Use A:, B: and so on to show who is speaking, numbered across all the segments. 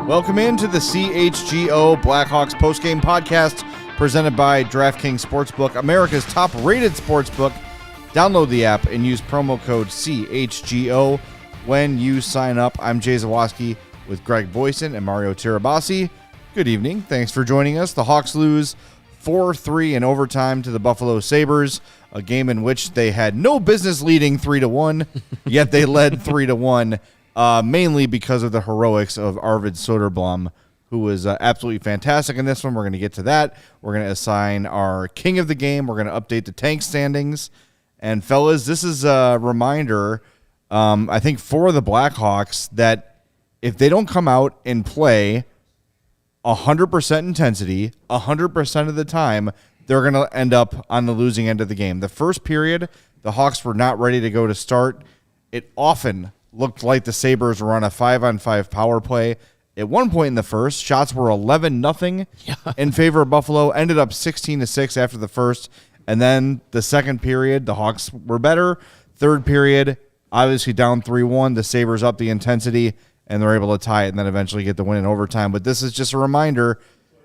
A: Welcome into the CHGO Blackhawks postgame podcast presented by DraftKings Sportsbook, America's top-rated sportsbook. Download the app and use promo code CHGO when you sign up. I'm Jay Zawaski with Greg Boysen and Mario Tirabassi. Good evening. Thanks for joining us. The Hawks lose 4-3 in overtime to the Buffalo Sabres, a game in which they had no business leading 3-1, yet they led 3-1. Mainly because of the heroics of Arvid Soderblom, who was absolutely fantastic in this one. We're going to get to that. We're going to assign our king of the game. We're going to update the tank standings. And, fellas, this is a reminder, I think, for the Blackhawks that if they don't come out and play 100% intensity 100% of the time, they're going to end up on the losing end of the game. The first period, the Hawks were not ready to go to start. It often looked like the Sabres were on a 5-on-5 power play. At one point in the first, shots were 11-0 in favor of Buffalo, ended up 16-6 after the first. And then the second period, the Hawks were better. Third period, obviously down 3-1. The Sabres up the intensity, and they're able to tie it and then eventually get the win in overtime. But this is just a reminder,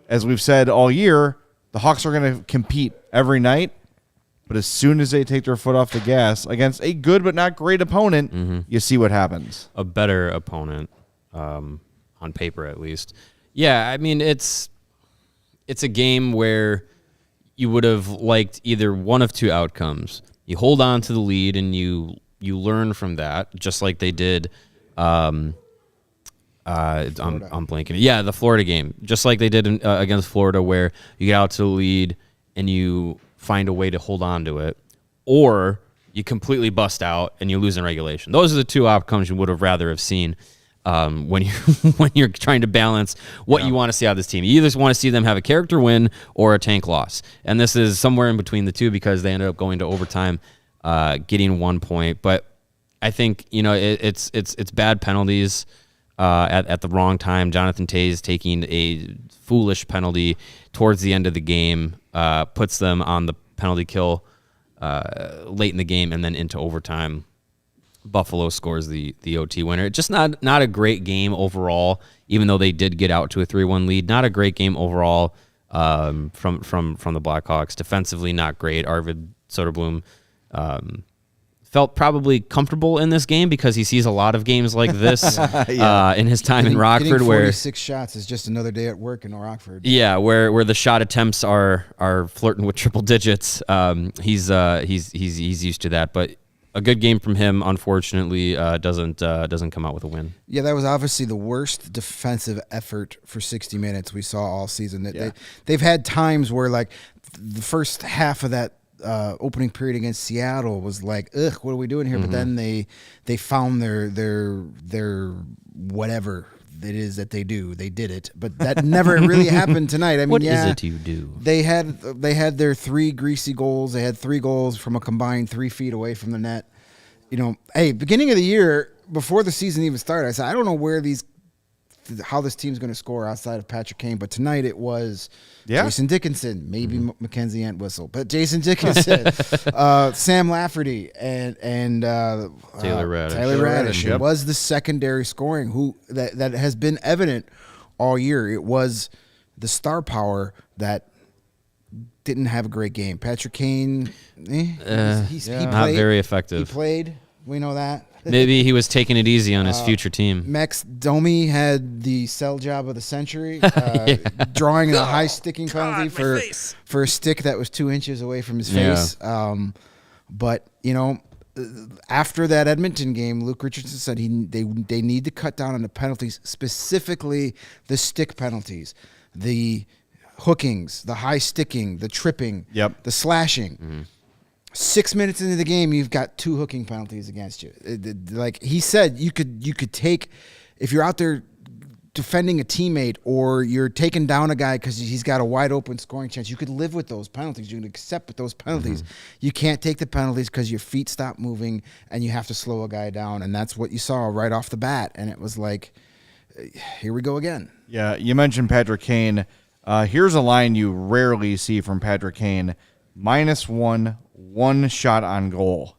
A: as we've said all year, the Hawks are going to compete every night. But as soon as they take their foot off the gas against a good but not great opponent, you see what happens.
B: A better opponent, on paper at least. Yeah, I mean, it's a game where you would have liked either one of two outcomes. You hold on to the lead and you learn from that, just like they did. I'm blanking. Yeah, the Florida game, just like they did against Florida, where you get out to the lead and you find a way to hold on to it, or you completely bust out and you lose in regulation. Those are the two outcomes you would have rather have seen when you're trying to balance what you want to see out of this team. You either want to see them have a character win or a tank loss, and this is somewhere in between the two because they ended up going to overtime, getting 1 point. But I think it's bad penalties at the wrong time. Jonathan Toews taking a foolish penalty towards the end of the game puts them on the penalty kill late in the game, and then into overtime, Buffalo scores the OT winner. Just not a great game overall, even though they did get out to a 3-1 lead. Not a great game overall from the Blackhawks. Defensively, not great. Arvid Soderblom felt probably comfortable in this game because he sees a lot of games like this in his time in Rockford.
C: Getting 46
B: where
C: shots is just another day at work in Rockford.
B: Yeah, where the shot attempts are flirting with triple digits. He's used to that, but a good game from him, unfortunately, doesn't come out with a win.
C: Yeah, that was obviously the worst defensive effort for 60 minutes we saw all season. They've had times where, like, the first half of that opening period against Seattle was like, ugh, what are we doing here? But then they found their whatever it is that they do. They did it, but that never really happened tonight. I mean,
B: what is it you do?
C: They had their three greasy goals. They had 3 goals from a combined 3 feet away from the net. Hey, beginning of the year, before the season even started, I said, I don't know how this team's going to score outside of Patrick Kane, but tonight it was Jason Dickinson, maybe Mackenzie Entwistle, but Jason Dickinson, Sam Lafferty, and
B: Taylor Raddysh.
C: Taylor Raddysh. It was the secondary scoring that has been evident all year. It was the star power that didn't have a great game. Patrick Kane, he played,
B: not very effective.
C: He played. We know that.
B: Maybe he was taking it easy on his future team.
C: Max Domi had the sell job of the century, drawing a high sticking penalty for a stick that was 2 inches away from his face. But after that Edmonton game, Luke Richardson said they need to cut down on the penalties, specifically the stick penalties, the hookings, the high sticking, the tripping, the slashing. 6 minutes into the game, you've got 2 hooking penalties against you. Like he said, you could take, if you're out there defending a teammate or you're taking down a guy because he's got a wide open scoring chance, you could live with those penalties. You can accept with those penalties. You can't take the penalties because your feet stop moving and you have to slow a guy down. And that's what you saw right off the bat. And it was like, here we go again.
A: Yeah, you mentioned Patrick Kane. Here's a line you rarely see from Patrick Kane. -1 shot on goal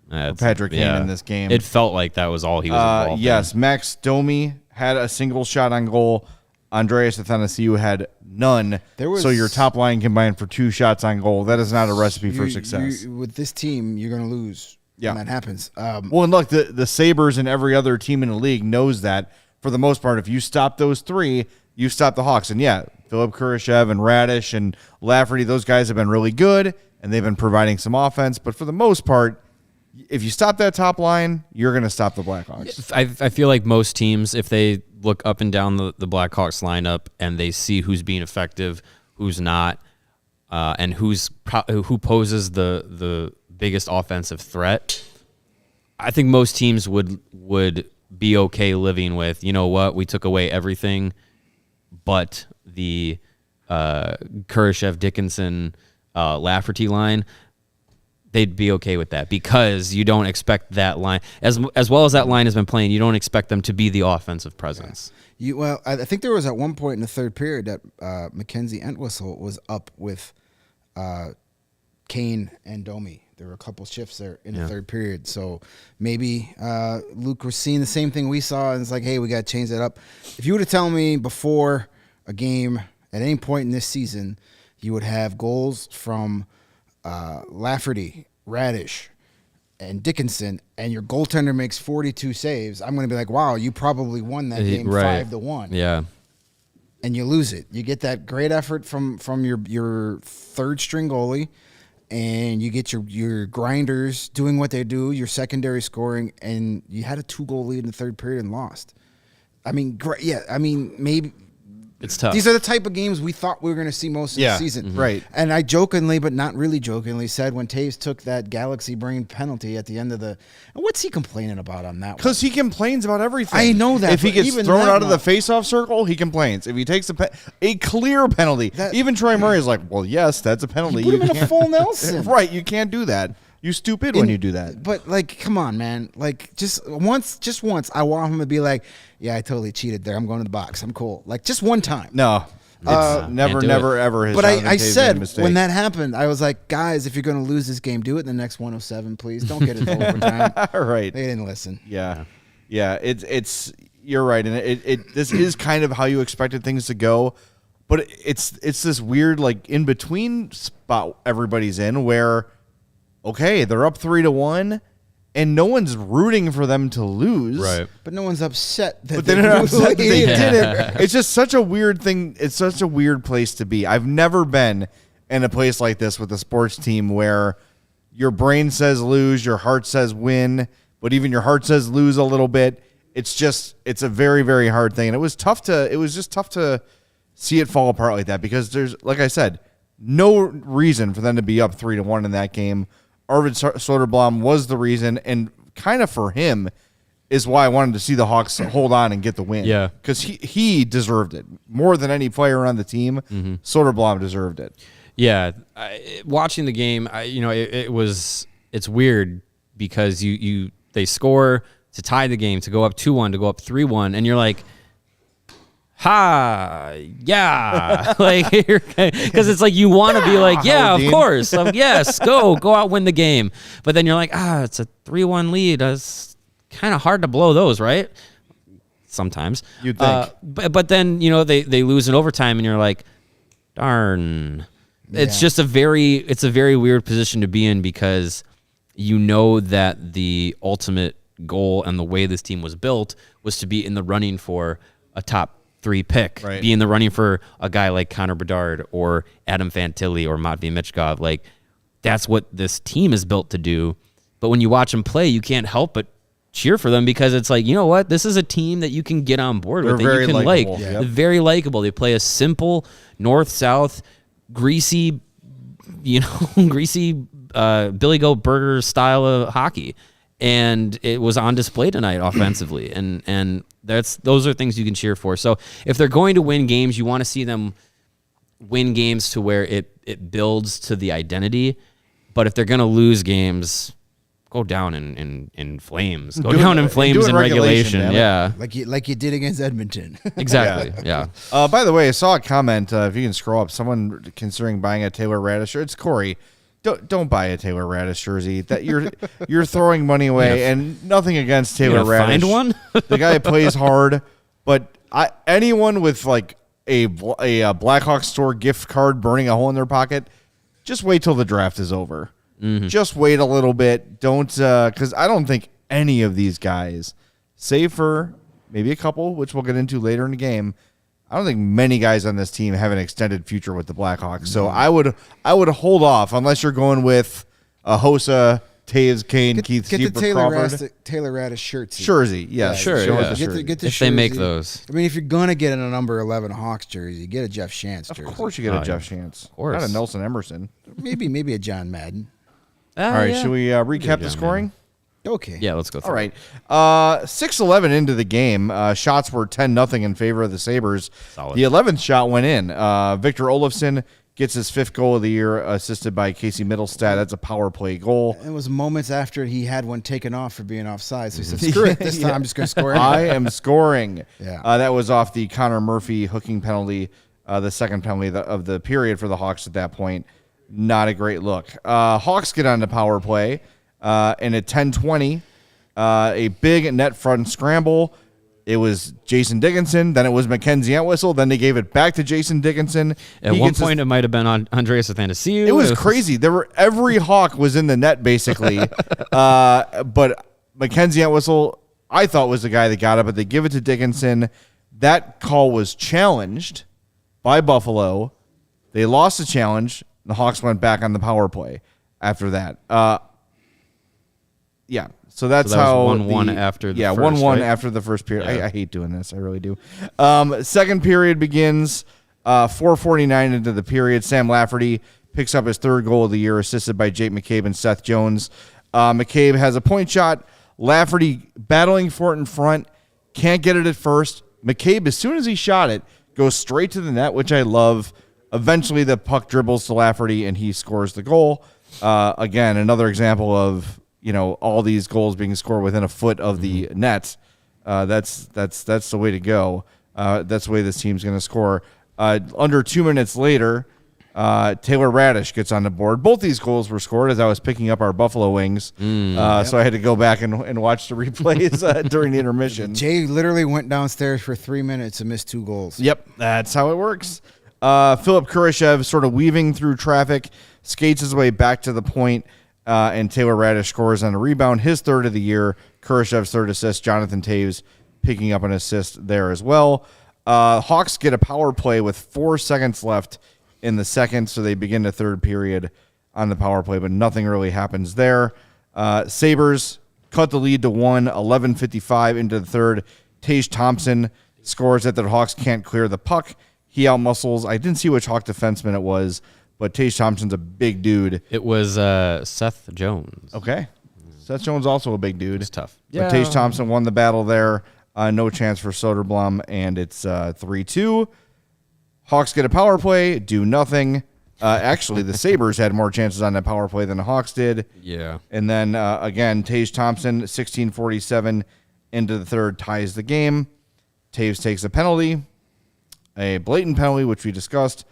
A: for Patrick Kane in this game.
B: It felt like that was all he was involved
A: Yes,
B: in.
A: Max Domi had a single shot on goal. Andreas Athanasiou had none. So your top line combined for 2 shots on goal. That is not a recipe for success.
C: With this team, you're going to lose when that happens.
A: Well, and look, the Sabres and every other team in the league knows that for the most part, if you stop those 3, you stop the Hawks. And Philip Kurashev and Raddysh and Lafferty, those guys have been really good, and they've been providing some offense. But for the most part, if you stop that top line, you're going to stop the Blackhawks.
B: I feel like most teams, if they look up and down the Blackhawks lineup and they see who's being effective, who's not, and who poses the biggest offensive threat, I think most teams would be okay living with, you know what, we took away everything but the Kurashev, Dickinson, Lafferty line. They'd be okay with that because you don't expect that line, as well as that line has been playing, you don't expect them to be the offensive presence.
C: Well, I think there was at one point in the third period that Mackenzie Entwistle was up with Kane and Domi. There were a couple shifts there in the third period. So maybe Luke was seeing the same thing we saw, and it's like, hey, we got to change that up. If you were to tell me before a game at any point in this season, you would have goals from Lafferty, Raddysh, and Dickinson, and your goaltender makes 42 saves, I'm going to be like, wow, you probably won that game 5-1.
B: Yeah.
C: And you lose it. You get that great effort from your third string goalie, and you get your grinders doing what they do, your secondary scoring, and you had a 2-goal lead in the third period and lost. I mean, maybe
B: it's tough.
C: These are the type of games we thought we were going to see most of the season.
A: Right.
C: And I jokingly, but not really jokingly, said when Toews took that Galaxy brain penalty at the end of the... And what's he complaining about on that one?
A: Because he complains about everything.
C: I know that.
A: If he gets thrown out of the face-off circle, he complains. If he takes a clear penalty, even Troy Murray is like, well, yes, that's a penalty.
C: You put him in a full Nelson.
A: Right, you can't do that. You stupid when you do that.
C: But, like, come on, man. Like, just once, I want him to be like, yeah, I totally cheated there. I'm going to the box. I'm cool. Like, just one time.
A: No. Never, ever.
C: But I said, when that happened, I was like, guys, if you're going to lose this game, do it in the next 107, please. Don't get it to overtime.
A: Right.
C: They didn't listen.
A: Yeah. It's you're right. And this is kind of how you expected things to go. But it's this weird, like, in-between spot everybody's in where, okay, they're up 3-1, and no one's rooting for them to lose.
B: Right.
C: But no one's upset that
A: they're not upset that they did it. It's just such a weird thing. It's such a weird place to be. I've never been in a place like this with a sports team where your brain says lose, your heart says win, but even your heart says lose a little bit. It's a very, very hard thing. And it was tough to see it fall apart like that because there's, like I said, no reason for them to be up 3-1 in that game. Arvid Soderblom was the reason, and kind of for him is why I wanted to see the Hawks hold on and get the win. Yeah, because he deserved it more than any player on the team. Mm-hmm. Soderblom deserved it.
B: Yeah, watching the game, it's weird because they score to tie the game, to go up 2-1, to go up 3-1, and you're like, yeah, like, because it's like you want to be like, yeah, of course, yes, go out, win the game. But then you're like, it's a 3-1 lead. It's kind of hard to blow those, right? Sometimes
A: you'd think,
B: but then they lose in overtime, and you're like, darn. Yeah. It's just a very weird position to be in because you know that the ultimate goal and the way this team was built was to be in the running for a top 3 pick, right. Be in the running for a guy like Connor Bedard or Adam Fantilli or Matvei Michkov. Like, that's what this team is built to do. But when you watch them play, you can't help but cheer for them because it's like, you know what? This is a team that you can get on board with.
A: They're very likable.
B: They're very likable. They play a simple north-south, greasy Billy Goat Burger style of hockey. And it was on display tonight offensively, and those are things you can cheer for. So if they're going to win games, you want to see them win games to where it builds to the identity. But if they're going to lose games, go down in flames. Go down in flames in regulation. Yeah,
C: like you did against Edmonton.
B: Exactly. Yeah.
A: By the way, I saw a comment. If you can scroll up, someone considering buying a Taylor Raddysh. It's Corey. Don't buy a Taylor Raddysh jersey. That you're throwing money away, and nothing against Taylor Raddysh.
B: Find one.
A: The guy plays hard, But anyone with like a Blackhawks store gift card burning a hole in their pocket, just wait till the draft is over. Just wait a little bit. Don't because I don't think any of these guys, save for maybe a couple, which we'll get into later in the game, I don't think many guys on this team have an extended future with the Blackhawks. So I would hold off unless you're going with Hossa, Toews, Kane, Keith,
C: get
A: Steve,
C: the
A: Crawford.
C: Taylor Raddysh shirt.
A: Jersey, yeah,
B: sure.
A: Show
B: Yeah.
A: us the
C: Get the
B: If
C: jersey.
B: they make those.
C: I mean, if you're gonna get a number 11 Hawks jersey, get a Jeff Shantz jersey.
A: Of course, you get a Jeff Shantz. Of
B: course.
A: Not a Nelson Emerson.
C: Maybe a John Madden.
A: All right, should we recap the scoring?
C: Okay.
B: Yeah, let's go through.
A: All right. 6:11 into the game. Shots were 10-0 in favor of the Sabres.
B: Solid.
A: The 11th shot went in. Victor Olofsson gets his 5th goal of the year, assisted by Casey Middlestad. That's a power play goal.
C: It was moments after he had one taken off for being offside. So he said, screw it. This time I'm just going to score it.
A: I am scoring.
C: Yeah.
A: That was off the Connor Murphy hooking penalty, the second penalty of the period for the Hawks at that point. Not a great look. Hawks get on the power play, and at 10:20, a big net front scramble. It was Jason Dickinson, then it was Mackenzie Entwistle, then they gave it back to Jason Dickinson.
B: At one point, it might have been on Andreas Athanasiou.
A: It was crazy. Every Hawk was in the net basically, but Mackenzie Entwistle, I thought was the guy that got it, but they give it to Dickinson. That call was challenged by Buffalo. They lost the challenge. The Hawks went back on the power play after that. Yeah. So that's
B: that was
A: how
B: 1-1 after the first,
A: 1-1
B: right?
A: after the first period.
B: Yeah.
A: I hate doing this. I really do. Second period begins 4:49 into the period. Sam Lafferty picks up his 3rd goal of the year, assisted by Jake McCabe and Seth Jones. McCabe has a point shot. Lafferty battling for it in front. Can't get it at first. McCabe, as soon as he shot it, goes straight to the net, which I love. Eventually, the puck dribbles to Lafferty, and he scores the goal. Again, another example of all these goals being scored within a foot of the net. That's the way to go. That's the way this team's going to score. Under 2 minutes later, Taylor Raddysh gets on the board. Both these goals were scored as I was picking up our Buffalo Wings. So I had to go back and watch the replays during the intermission.
C: Jay literally went downstairs for 3 minutes and missed 2 goals.
A: Yep, that's how it works. Philip Kurashev sort of weaving through traffic, skates his way back to the point, and Taylor Raddysh scores on a rebound, his 3rd of the year. Kurashev's 3rd assist. Jonathan Toews picking up an assist there as well. Hawks get a power play with 4 seconds left in the second, so they begin the 3rd period on the power play, but nothing really happens there. Sabres cut the lead to 1, 11:55 into the 3rd. Tage Thompson scores that the Hawks can't clear the puck. He outmuscles. I didn't see which Hawk defenseman it was, but Tage Thompson's a big dude.
B: It was Seth Jones.
A: Okay. Seth Jones also a big dude.
B: It's tough.
A: But Tage Thompson won the battle there. No chance for Soderblom, and it's 3-2. Hawks get a power play, do nothing. Actually, the Sabres had more chances on that power play than the Hawks did.
B: Yeah.
A: And then, again, Tage Thompson, 16:47 into the 3rd, ties the game. Toews takes a penalty, a blatant penalty, which we discussed.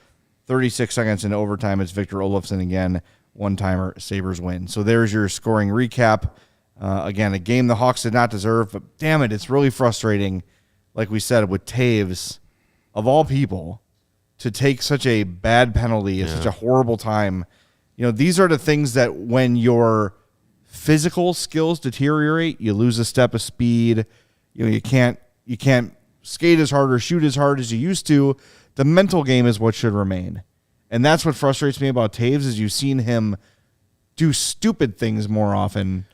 A: 36 seconds into overtime, it's Victor Olofsson again. One-timer, Sabres win. So there's your scoring recap. Again, a game the Hawks did not deserve, but damn it, it's really frustrating, like we said, with Toews, of all people, to take such a bad penalty at such a horrible time. These are the things that when your physical skills deteriorate, you lose a step of speed. You can't skate as hard or shoot as hard as you used to. The mental game is what should remain. And that's what frustrates me about Toews is you've seen him do stupid things more often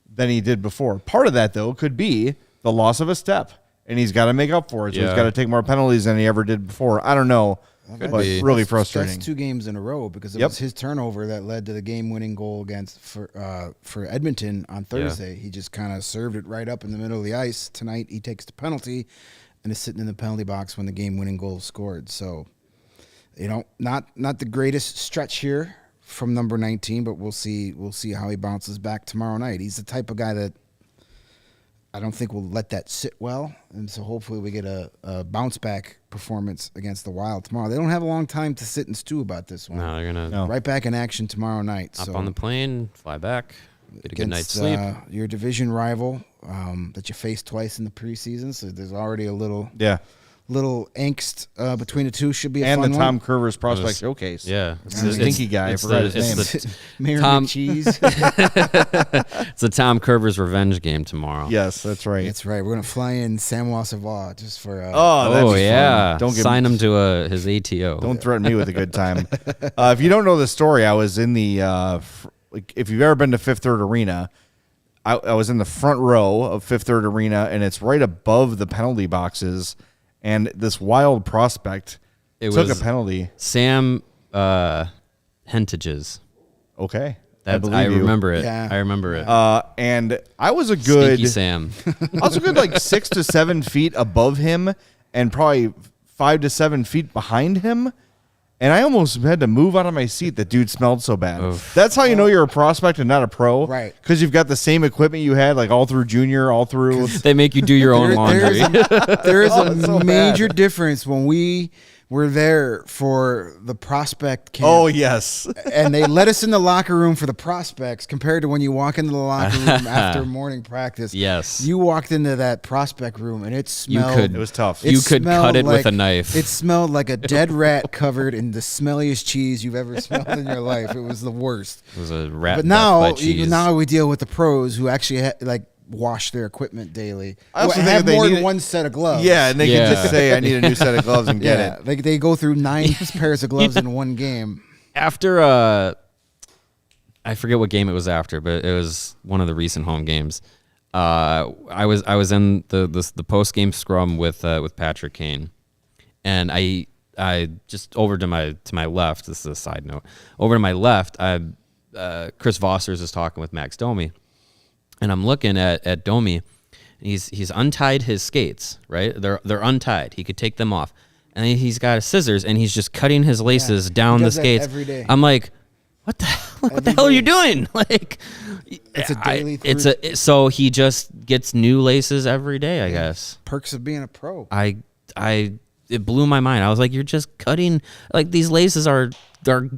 A: than he did before. Part of that, though, could be the loss of a step, and he's got to make up for it. So he's got to take more penalties than he ever did before. I don't know, but really frustrating.
C: That's 2 games in a row because it was his turnover that led to the game-winning goal for Edmonton on Thursday. He just kind of served it right up in the middle of the ice. Tonight, he takes the penalty and is sitting in the penalty box when the game-winning goal is scored. So, not the greatest stretch here from number 19, but we'll see how he bounces back tomorrow night. He's the type of guy that I don't think will let that sit well, and so hopefully we get a bounce-back performance against the Wild tomorrow. They don't have a long time to sit and stew about this one.
B: No, they're going to
C: right back in action tomorrow night.
B: hop on the plane, fly back, get a good night's sleep.
C: Your division rival, that you face twice in the preseason. So there's already a little
A: Yeah.
C: angst between the two. Should be a
A: And
C: fun
A: the
C: one.
A: Tom Curvers Prospect Showcase.
B: Yeah.
A: Stinky guy. I forgot his name.
C: Mayor
B: Tom-
C: McCheese.
B: It's the Tom Curvers revenge game tomorrow.
A: Yes, that's right.
C: That's right. We're gonna fly in Samoa Savoie just for.
A: Oh, that'd be fun.
B: yeah.
A: Don't
B: sign him to his ATO.
A: Don't threaten me with a good time. If you don't know the story, I was in the. If you've ever been to Fifth Third Arena, I was in the front row of Fifth Third Arena, and it's right above the penalty boxes. And this wild prospect took a penalty.
B: Sam Hentages.
A: Okay,
B: I
A: believe you.
B: remember it.
C: Yeah.
B: I remember it.
A: And I was a good
B: Stinky Sam.
A: I was a good like 6 to 7 feet above him, and probably 5 to 7 feet behind him. And I almost had to move out of my seat. The dude smelled so bad.
B: Oof.
A: That's how you know you're a prospect and not a pro,
C: Right.
A: Because you've got the same equipment you had, like all through junior, all through.
B: They make you do your own laundry.
C: There is
A: Oh, it's so
C: major
A: bad.
C: difference when we were there for the prospect camp.
A: Oh yes,
C: And they let us in the locker room for the prospects compared to when you walk into the locker room after morning practice.
B: Yes.
C: You walked into that prospect room and it smelled.
B: could-
A: it was tough.
B: You could
C: smelled
B: cut it with
C: like-
B: a knife.
C: It smelled like a dead rat covered in the smelliest cheese you've ever smelled in your life. It was the worst.
B: It was a rat.
C: But
B: death
C: now,
B: by cheese.
C: now we deal with the pros who actually wash their equipment daily.
A: I also
C: Who
A: think
C: have
A: that they
C: more
A: need
C: than
A: it-
C: one set of gloves.
A: Yeah, and they
B: Yeah.
A: can just say, "I need a new set of gloves" and get
C: yeah.
A: it.
C: They go through 9 pairs of gloves in one game.
B: After I forget what game it was after, but it was one of the recent home games. I was in the post game scrum with Patrick Kane, and I just over to my left. This is a side note. Over to my left, Chris Vossers is talking with Max Domi, and I'm looking at Domi. He's untied his skates. Right, they're untied. He could take them off, and he's got scissors, and he's just cutting his laces down
C: He
B: the
C: does that
B: skates.
C: every day.
B: I'm like, what the hell are you doing? Like,
C: It's a daily
B: so he just gets new laces every day, I guess.
C: Perks of being a pro.
B: It blew my mind. I was like, you're just cutting, like, these laces are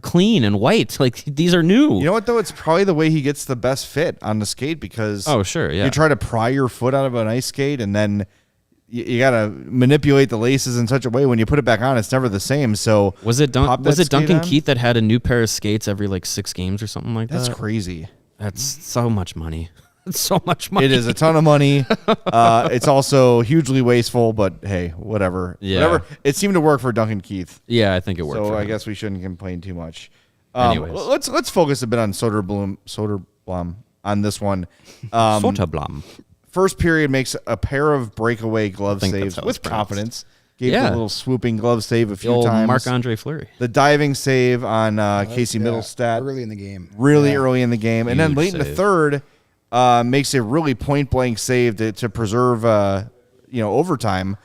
B: clean and white. Like, these are new.
A: You know what though? It's probably the way he gets the best fit on the skate because
B: Oh, sure, yeah.
A: you try to pry your foot out of an ice skate and then you got to manipulate the laces in such a way when you put it back on, it's never the same. So
B: Was it
A: pop that skate
B: Duncan
A: on?
B: Keith that had a new pair of skates every like 6 games or something like
A: That's
B: that?
A: crazy.
B: That's so much money. It's so much money.
A: It is a ton of money. It's also hugely wasteful, but hey, whatever.
B: Yeah.
A: Whatever. It seemed to work for Duncan Keith.
B: Yeah, I think it worked.
A: So
B: for
A: I
B: him.
A: guess we shouldn't complain too much.
B: Anyways.
A: Let's focus a bit on Soderblom on this one.
B: Soderblom.
A: First period makes a pair of breakaway glove
B: think that's
A: saves
B: how it's
A: with
B: pronounced.
A: confidence. Gave
B: Yeah.
A: the little swooping glove save a
B: The
A: few
B: old
A: times.
B: Marc-Andre Fleury.
A: The diving save on Casey Middlestat
C: Early in the game.
A: really
C: Yeah.
A: early in the game. And then
B: Huge
A: late in the
B: save.
A: third, makes a really point-blank save to preserve overtime.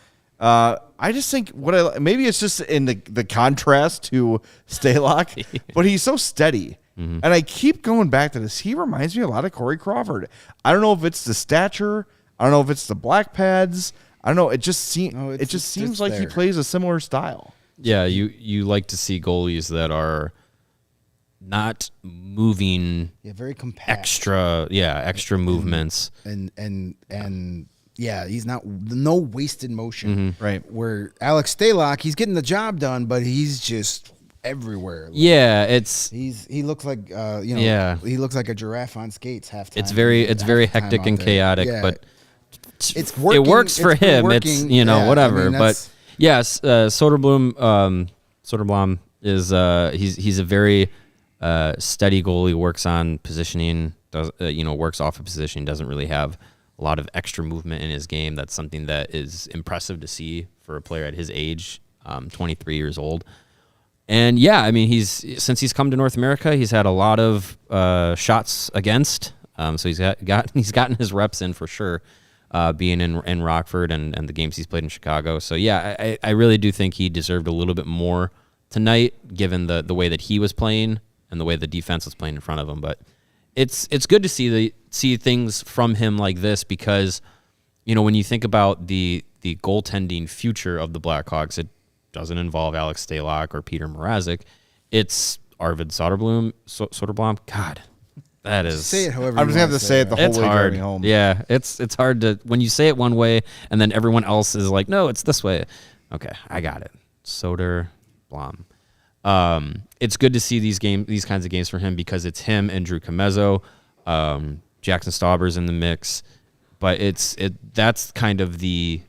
A: I just think maybe it's just in the contrast to Stalock, but he's so steady.
B: Mm-hmm.
A: And I keep going back to this. He reminds me a lot of Corey Crawford. I don't know if it's the stature. I don't know if it's the black pads. I don't know. It just seems
C: it's
A: like he
C: there.
A: plays a similar style.
B: Yeah, you like to see goalies that are not moving
C: Yeah, very compact.
B: extra movements.
C: And yeah, he's no wasted motion.
A: Right.
C: Where Alex Stalock, he's getting the job done, but he's just everywhere. Like,
B: Yeah, it's
C: he looks like
B: Yeah.
C: he looks like a giraffe on skates half time.
B: it's very
C: half the time
B: hectic
C: out
B: and
C: there.
B: chaotic,
C: Yeah.
B: but
C: It's
B: it
C: working.
B: works for
C: It's been
B: him. It's
C: working.
B: you know
C: Yeah, I
B: whatever.
C: mean,
B: But
C: that's-
B: yes, Soderblom is he's a very steady goalie. Works on positioning. Does works off of positioning. Doesn't really have a lot of extra movement in his game. That's something that is impressive to see for a player at his age, 23 years old. And yeah, I mean, since he's come to North America, he's had a lot of shots against. So he's gotten his reps in for sure, being in Rockford and the games he's played in Chicago. So yeah, I really do think he deserved a little bit more tonight, given the way that he was playing and the way the defense was playing in front of him. But it's good to see things from him like this because, when you think about the goaltending future of the Blackhawks, it doesn't involve Alex Stalock or Peter Mrazek. It's Arvid Soderblom. God, That is.
C: Say it however
A: I'm
C: you
A: just going to
C: want
A: have to say it the whole
B: It's
A: way
B: hard.
A: driving home.
B: Yeah, it's hard to when you say it one way and then everyone else is like, no, it's this way. Okay, I got it. Soderblom. It's good to see these kinds of games for him because it's him and Drew Comezzo, Jackson Stauber's in the mix, but that's kind of the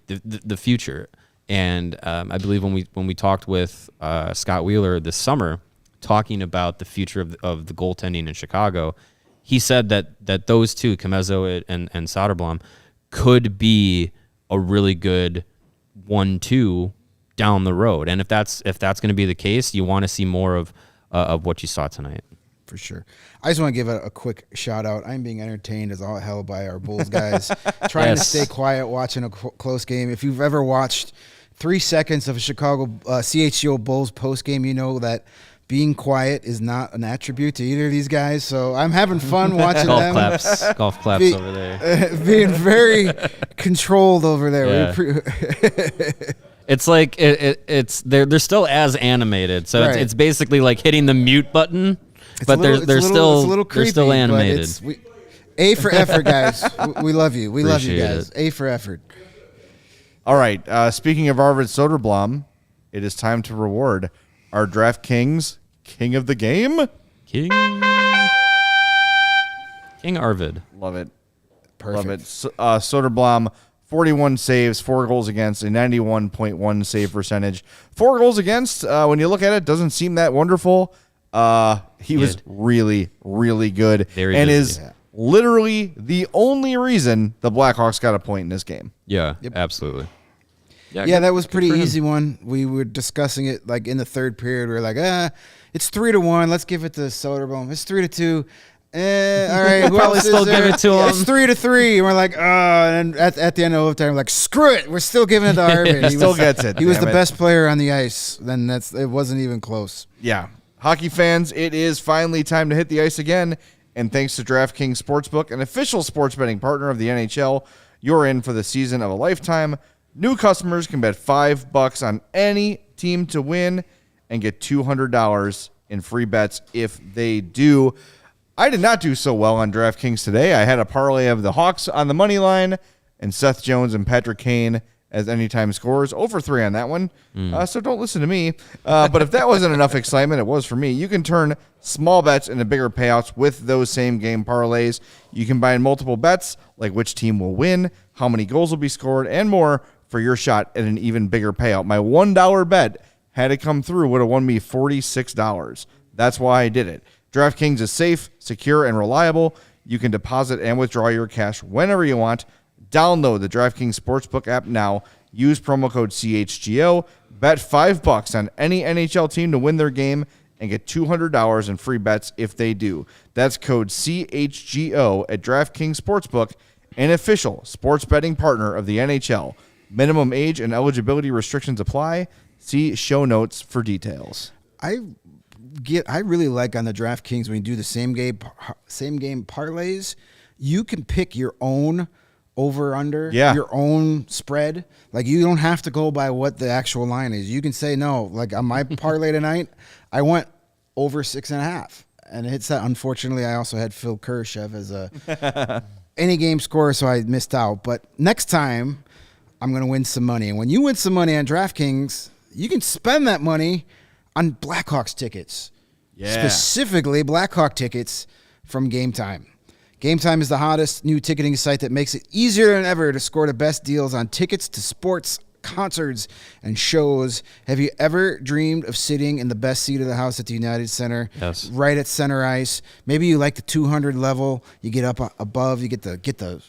B: future. And I believe when we talked with Scott Wheeler this summer, talking about the future of the goaltending in Chicago, he said that those two, Comezzo and Soderblom, could be a really good 1-2 down the road. And if that's going to be the case, you want to see more of what you saw tonight.
C: For sure. I just want to give a quick shout out. I'm being entertained as all hell by our Bulls guys, trying to stay quiet watching a close game. If you've ever watched 3 seconds of a Chicago CHGO Bulls post game, you know that being quiet is not an attribute to either of these guys. So I'm having fun watching them.
B: Golf claps over there.
C: Being very controlled over there.
B: Yeah. It's like they're still as animated, so
C: Right.
B: it's basically like hitting the mute button, but
C: they're
B: still animated.
C: A for effort, guys. We love you. We love you
B: Appreciate
C: guys.
B: it.
C: A for effort.
A: All right. Speaking of Arvid Soderblom, it is time to reward our DraftKings King of the Game.
B: King Arvid.
A: Love it.
C: Perfect.
A: Love it. Soderblom, 41 saves, 4 goals against, a 91.1 save percentage. 4 goals against, when you look at it, doesn't seem that wonderful. He was really, really good.
B: Very
A: and
B: good.
A: is literally the only reason the Blackhawks got a point in this game.
B: Yeah, absolutely.
C: Yeah, that was pretty easy one. We were discussing it like in the third period. We were like, it's 3-1. Let's give it to Soderblom. It's 3-2. All right, who
B: Probably
C: else
B: still
C: is there?
B: give it to him.
C: It's 3-3. And we're like, and at the end of overtime, we're like, screw it. We're still giving it to Arvid.
A: He still gets it.
C: He was
A: damn
C: the
A: it.
C: best player on the ice. Then it wasn't even close.
A: Yeah. Hockey fans, it is finally time to hit the ice again. And thanks to DraftKings Sportsbook, an official sports betting partner of the NHL, you're in for the season of a lifetime. New customers can bet $5 on any team to win and get $200 in free bets if they do. I did not do so well on DraftKings today. I had a parlay of the Hawks on the money line and Seth Jones and Patrick Kane as anytime scorers. 0-3 on that one. So don't listen to me. But if that wasn't enough excitement, it was for me. You can turn small bets into bigger payouts with those same game parlays. You combine multiple bets, like which team will win, how many goals will be scored, and more for your shot at an even bigger payout. My $1 bet, had it come through, would have won me $46. That's why I did it. DraftKings is safe, secure, and reliable. You can deposit and withdraw your cash whenever you want. Download the DraftKings Sportsbook app now. Use promo code CHGO. Bet $5 on any NHL team to win their game and get $200 in free bets if they do. That's code CHGO at DraftKings Sportsbook, an official sports betting partner of the NHL. Minimum age and eligibility restrictions apply. See show notes for details.
C: I really like on the DraftKings when you do the same game parlays, you can pick your own over-under, your own spread. Like, you don't have to go by what the actual line is. You can say, no, like on my parlay tonight, I went over 6.5. And it hits that. Unfortunately, I also had Phil Kurashev as a any game scorer, so I missed out. But next time, I'm going to win some money. And when you win some money on DraftKings, you can spend that money on Blackhawks tickets.
A: Yeah.
C: Specifically, Blackhawk tickets from Game Time. Game Time is the hottest new ticketing site that makes it easier than ever to score the best deals on tickets to sports, concerts, and shows. Have you ever dreamed of sitting in the best seat of the house at the United Center?
B: Yes.
C: Right at center ice. Maybe you like the 200 level. You get up above. You get the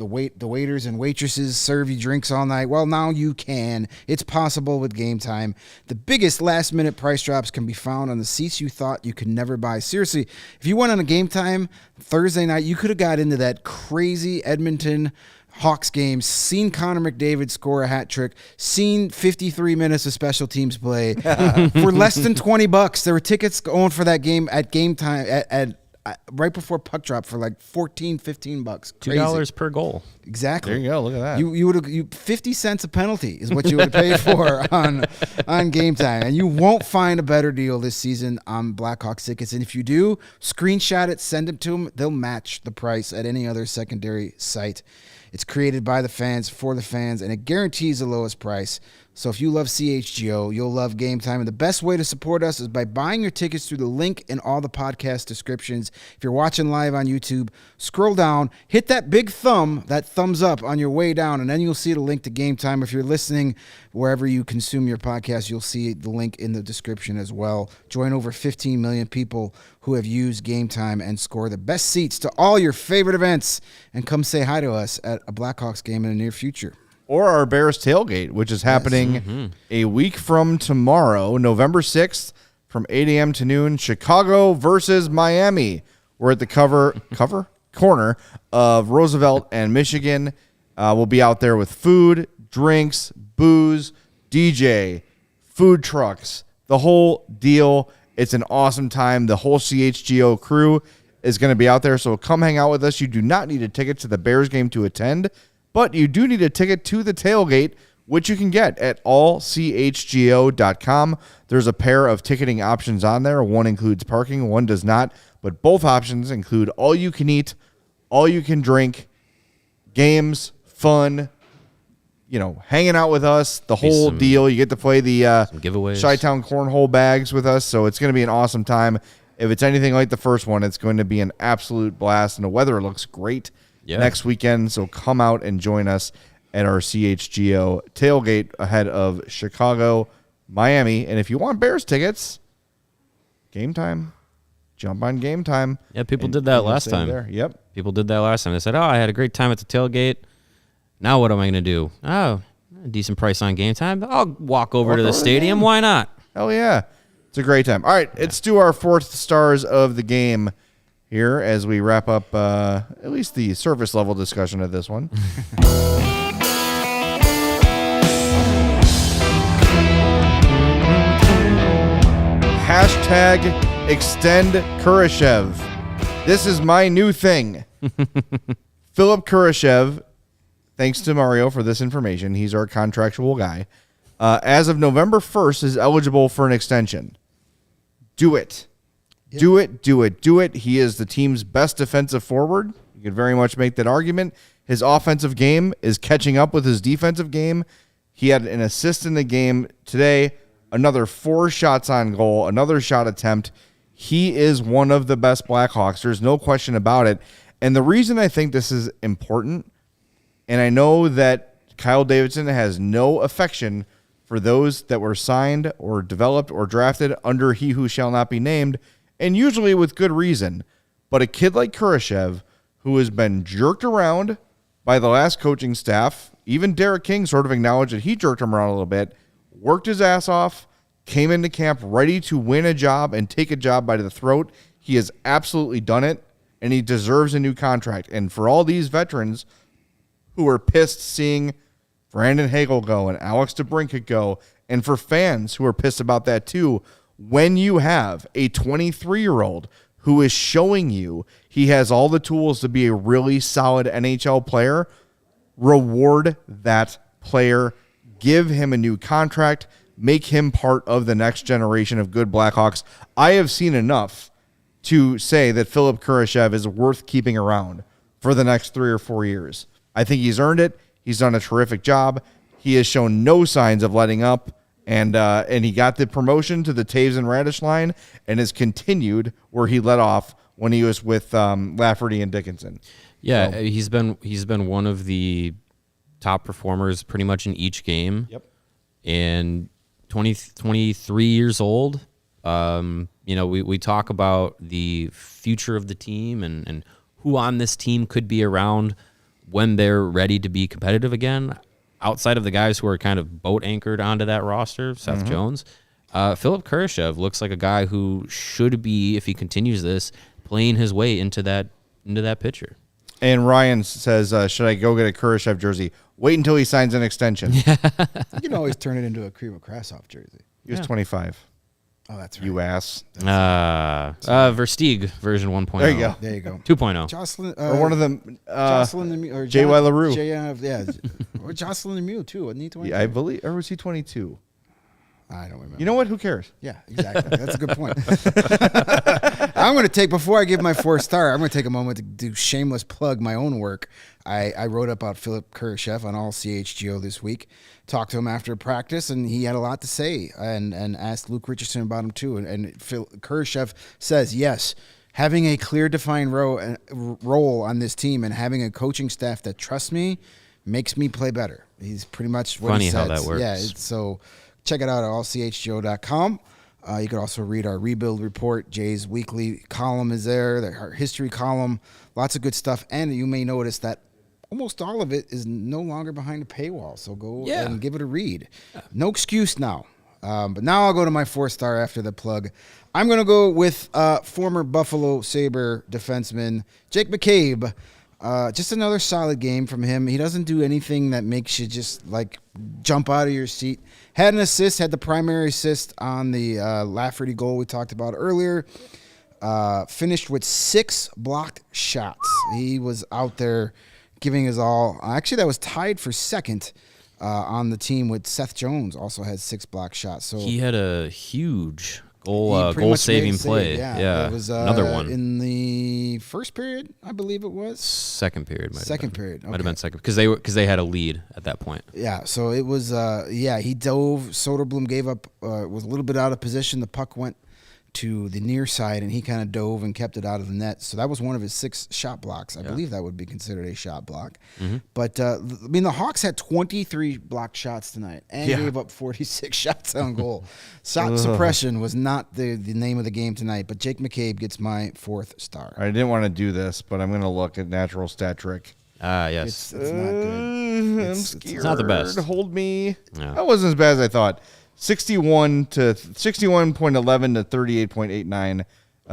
C: waiters and waitresses serve you drinks all night. Well, now you can. It's possible with Game Time. The biggest last-minute price drops can be found on the seats you thought you could never buy. Seriously, if you went on a Game Time Thursday night, you could have got into that crazy Edmonton Hawks game, seen Connor McDavid score a hat trick, seen 53 minutes of special teams play for less than $20. There were tickets going for that game at Game Time at right before puck drop for like $14, $15.
B: $2 per goal.
C: Exactly.
A: There you go. Look at that.
C: You would have 50 cents a penalty is what you would have paid for on Game Time, and you won't find a better deal this season on Blackhawks tickets. And if you do, screenshot it, send it to them. They'll match the price at any other secondary site. It's created by the fans for the fans, and it guarantees the lowest price. So if you love CHGO, you'll love Game Time. And the best way to support us is by buying your tickets through the link in all the podcast descriptions. If you're watching live on YouTube, scroll down, hit that big thumbs up on your way down, and then you'll see the link to Game Time. If you're listening wherever you consume your podcast, you'll see the link in the description as well. Join over 15 million people who have used Game Time and score the best seats to all your favorite events. And come say hi to us at a Blackhawks game in the near future.
A: Or our Bears tailgate, which is happening a week from tomorrow, November 6th, from 8 a.m. to noon. Chicago versus Miami. We're at the corner of Roosevelt and Michigan. We'll be out there with food, drinks, booze, DJ, food trucks, the whole deal. It's an awesome time. The whole CHGO crew is going to be out there, so come hang out with us. You do not need a ticket to the Bears game to attend, but you do need a ticket to the tailgate, which you can get at allchgo.com. There's a pair of ticketing options on there. One includes parking, one does not, but both options include all you can eat, all you can drink, games, fun, hanging out with us, the whole deal. You get to play the
B: giveaways,
A: Chi-Town cornhole bags with us, so it's going to be an awesome time. If it's anything like the first one, it's going to be an absolute blast, and the weather looks great next weekend, so come out and join us at our CHGO tailgate ahead of Chicago, Miami. And if you want Bears tickets, Game Time, jump on Game Time.
B: Yeah, people did that last time.
A: There. Yep.
B: People did that last time. They said, I had a great time at the tailgate. Now what am I going to do? Oh, a decent price on Game Time. I'll walk over to the stadium. Why not?
A: Hell yeah. It's a great time. All right, let's do our fourth stars of the game here as we wrap up at least the surface level discussion of this one. Hashtag extend Kurashev. This is my new thing. Philip Kurashev, thanks to Mario for this information. He's our contractual guy. As of November 1st, is eligible for an extension. Do it. Yep. Do it. He is the team's best defensive forward. You could very much make that argument. His offensive game is catching up with his defensive game. He had an assist in the game today, another 4 shots on goal, another shot attempt. He is one of the best Blackhawks. There's no question about it. And the reason I think this is important, and I know that Kyle Davidson has no affection for those that were signed or developed or drafted under he who shall not be named, and usually with good reason. But a kid like Kurashev, who has been jerked around by the last coaching staff, even Derek King sort of acknowledged that he jerked him around a little bit, worked his ass off, came into camp ready to win a job and take a job by the throat. He has absolutely done it, and he deserves a new contract. And for all these veterans who are pissed seeing Brandon Hagel go and Alex DeBrincat go, and for fans who are pissed about that too, when you have a 23-year-old who is showing you he has all the tools to be a really solid NHL player, reward that player, give him a new contract, make him part of the next generation of good Blackhawks. I have seen enough to say that Philip Kurashev is worth keeping around for the next 3 or 4 years. I think he's earned it. He's done a terrific job. He has shown no signs of letting up, and he got the promotion to the Toews and Raddysh line and has continued where he let off when he was with Lafferty and Dickinson.
B: Yeah, so he's been one of the top performers pretty much in each game.
A: Yep.
B: And 23 years old. We talk about the future of the team and who on this team could be around when they're ready to be competitive again, outside of the guys who are kind of boat anchored onto that roster, Seth Jones, Philip Kurashev looks like a guy who should be, if he continues this, playing his way into that picture. And
A: Ryan says, should I go get a Kurashev jersey? Wait until he signs an extension.
C: You can always turn it into a Krivo Krasov jersey.
A: He was 25.
C: Oh, that's right.
A: You ass.
B: Versteeg version 1.0.
A: There you go.
C: There you go.
B: 2.0.
C: Jocelyn,
A: Or one of them.
C: Jocelyn Lemieux, or
A: J.Y. LaRue.
C: Yeah, or Jocelyn Lemieux too. Wasn't he 22?
A: Yeah, I believe, or was he 22?
C: I don't remember.
A: You know what? Who cares?
C: Yeah, exactly. That's a good point. I'm going to take, before I give my 4-star, I'm going to take a moment to do shameless plug my own work. I wrote about Philip Kurashev on all CHGO this week. Talked to him after practice, and he had a lot to say, and asked Luke Richardson about him too. And Phil Kurashev says, yes, having a clear defined role on this team and having a coaching staff that trusts me makes me play better. He's pretty much what
B: Funny
C: he says.
B: how that works.
C: Yeah, so check it out at allchgo.com. You can also read our rebuild report. Jay's weekly column is there, our history column, lots of good stuff. And you may notice that almost all of it is no longer behind a paywall. So go and give it a read. No excuse now. But now I'll go to my 4-star after the plug. I'm going to go with former Buffalo Sabre defenseman Jake McCabe. Just another solid game from him. He doesn't do anything that makes you just like jump out of your seat. Had an assist, had the primary assist on the Lafferty goal we talked about earlier. Finished with 6 blocked shots. He was out there giving his all. Actually, that was tied for second on the team with Seth Jones. Also had 6 blocked shots. So
B: he had a huge goal-saving play. Yeah.
C: It was
B: another one
C: in the first period, I believe it was.
B: Second period.
C: Second period.
B: Might have been second because they had a lead at that point.
C: Yeah. So it was. He dove. Soderblom gave up. Was a little bit out of position. The puck went to the near side, and he kind of dove and kept it out of the net. So that was one of his 6 shot blocks. I believe that would be considered a shot block. Mm-hmm. But, the Hawks had 23 blocked shots tonight and gave up 46 shots on goal. Shot suppression was not the name of the game tonight, but Jake McCabe gets my 4th star.
A: I didn't want to do this, but I'm going to look at natural stat trick.
B: Yes.
C: It's not good.
A: I'm scared.
B: It's not the best.
A: Hold me.
B: Yeah.
A: That wasn't as bad as I thought. 61.11 to 38.89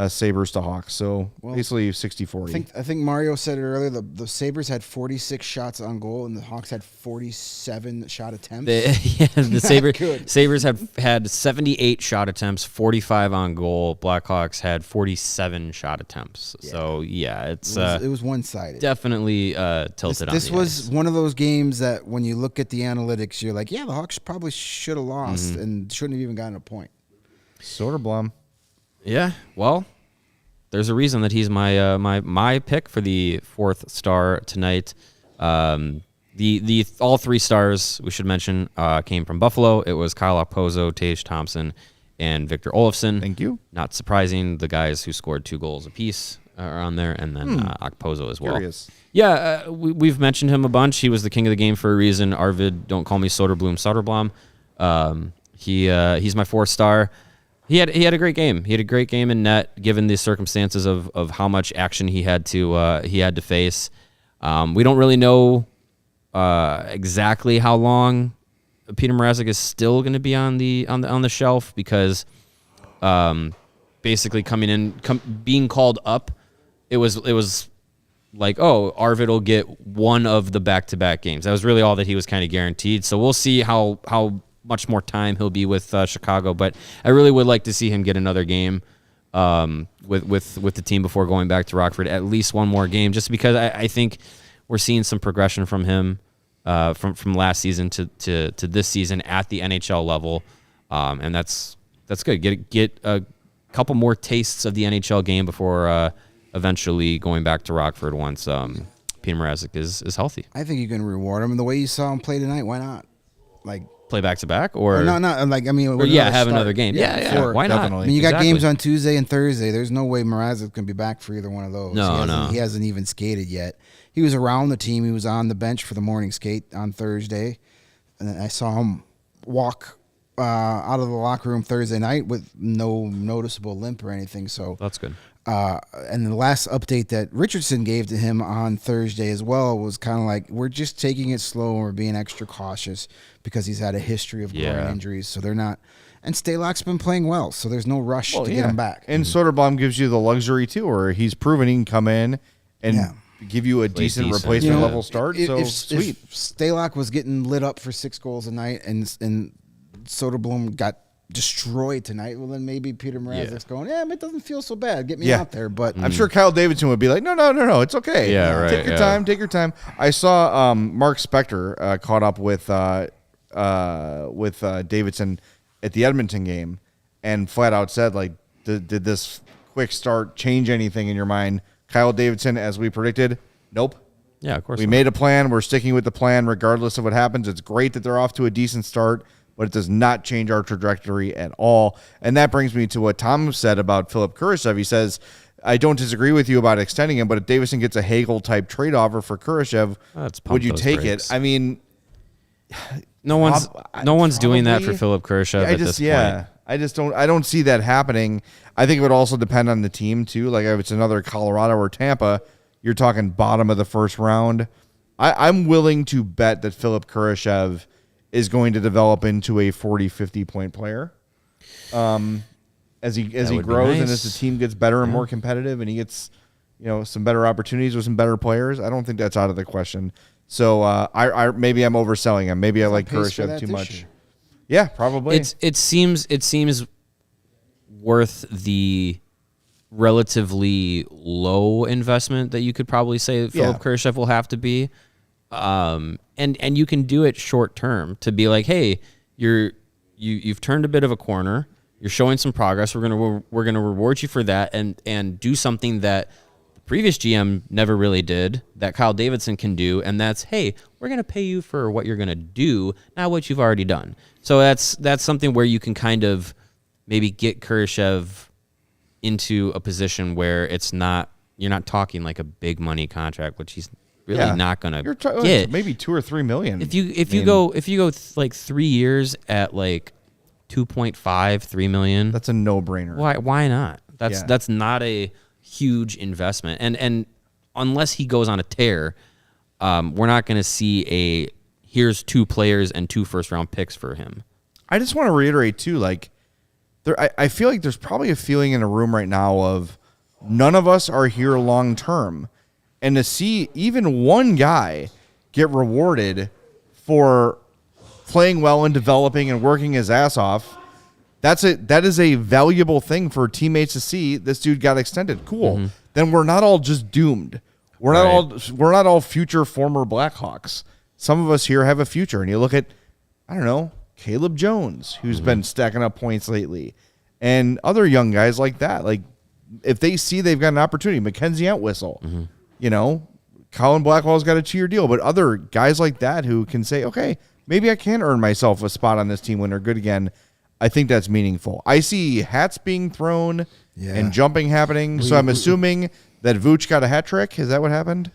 A: Sabres to Hawks. So basically 60-40.
C: I think Mario said it earlier. The Sabres had 46 shots on goal, and the Hawks had 47 shot attempts.
B: The Sabres had 78 shot attempts, 45 on goal. Blackhawks had 47 shot attempts. Yeah. So it was
C: one-sided.
B: Definitely tilted on.
C: This was one of those games that when you look at the analytics, you're like, yeah, the Hawks probably should have lost and shouldn't have even gotten a point.
A: Soderblom.
B: Yeah, well, there's a reason that he's my my pick for the 4th star tonight. The all 3 stars we should mention came from Buffalo. It was Kyle Okposo, Tage Thompson, and Victor Olofsson.
A: Thank you.
B: Not surprising, the guys who scored 2 goals apiece are on there, and then Okposo as well.
A: Curious.
B: Yeah, we've mentioned him a bunch. He was the king of the game for a reason. Arvid, don't call me Soderblom. He's my 4th star. He had a great game. He had a great game in net, given the circumstances of how much action he had to face. We don't really know exactly how long Peter Mrazek is still going to be on the shelf because basically being called up, it was like, oh, Arvid will get one of the back-to-back games. That was really all that he was kind of guaranteed. So we'll see how much more time he'll be with Chicago, but I really would like to see him get another game with the team before going back to Rockford, at least one more game, just because I think we're seeing some progression from him from last season to this season at the NHL level, and that's good. Get a couple more tastes of the NHL game before eventually going back to Rockford once Peter Mrazek is healthy.
C: I think you can reward him. And the way you saw him play tonight, why not?
B: Play back to back, or
C: no,
B: have another game. Yeah, why not?
C: I mean, you got games on Tuesday and Thursday. There's no way Mrazek can be back for either one of those. He hasn't even skated yet. He was around the team. He was on the bench for the morning skate on Thursday, and then I saw him walk out of the locker room Thursday night with no noticeable limp or anything. So
B: that's good.
C: And the last update that Richardson gave to him on Thursday as well was kind of like, we're just taking it slow and we're being extra cautious because he's had a history of groin injuries. So they're not. And Stalock's been playing well, so there's no rush to get him back.
A: And Soderblom gives you the luxury, too, where he's proven he can come in and give you a decent replacement level start. Sweet.
C: If Stalock was getting lit up for 6 goals a night and Soderblom got destroyed tonight, well, then maybe Peter Mrazek's going, it doesn't feel so bad. Get me
A: Yeah.
C: out there. But
A: I'm sure Kyle Davidson would be like, no, it's okay.
B: Yeah, right,
A: Take your time. I saw Mark Spector caught up with Davidson at the Edmonton game and flat out said, like, did this quick start change anything in your mind? Kyle Davidson, as we predicted, nope.
B: Yeah, of course.
A: We made a plan. We're sticking with the plan regardless of what happens. It's great that they're off to a decent start, but it does not change our trajectory at all. And that brings me to what Tom said about Philip Kurashev. He says, I don't disagree with you about extending him, but if Davidson gets a Hagel-type trade offer for Kurashev, would you take it? I mean,
B: no one's doing that for Philip Kurashev at this point.
A: I don't see that happening. I think it would also depend on the team too. Like if it's another Colorado or Tampa, you're talking bottom of the first round. I'm willing to bet that Philip Kurashev is going to develop into a 40, 50 point player. As he grows and as the team gets better and more competitive and he gets, some better opportunities with some better players, I don't think that's out of the question. So I maybe I'm overselling him. Maybe I like Kurashev too much. Year. Yeah, probably.
B: It seems worth the relatively low investment that you could probably say Philip Kurashev will have to be. And you can do it short term to be like, hey, you've turned a bit of a corner. You're showing some progress. We're gonna reward you for that and do something that the previous GM never really did that Kyle Davidson can do, and that's, hey, we're gonna pay you for what you're gonna do, not what you've already done. So that's something where you can kind of maybe get Kurashev into a position where you're not talking like a big money contract, which he's really not gonna get.
A: Maybe $2 or $3 million.
B: If you go like 3 years at like 2.5, $3 million,
A: that's a no-brainer.
B: Why not? That's not a huge investment, and unless he goes on a tear, we're not going to see here's 2 players and 2 first-round picks for him.
A: I just want to reiterate too, like I feel like there's probably a feeling in a room right now of none of us are here long term, and to see even one guy get rewarded for playing well and developing and working his ass off, that is a valuable thing for teammates to see. This dude got extended. Cool. Mm-hmm. Then we're not all just doomed. We're not all future former Blackhawks. Some of us here have a future. And you look at, I don't know, Caleb Jones, who's been stacking up points lately, and other young guys like that. Like if they see they've got an opportunity, Mackenzie Entwistle, Colin Blackwell's got a 2-year deal, but other guys like that who can say, okay, maybe I can earn myself a spot on this team when they're good again. I think that's meaningful. I see hats being thrown and jumping happening. So I'm assuming that Vooch got a hat trick. Is that what happened?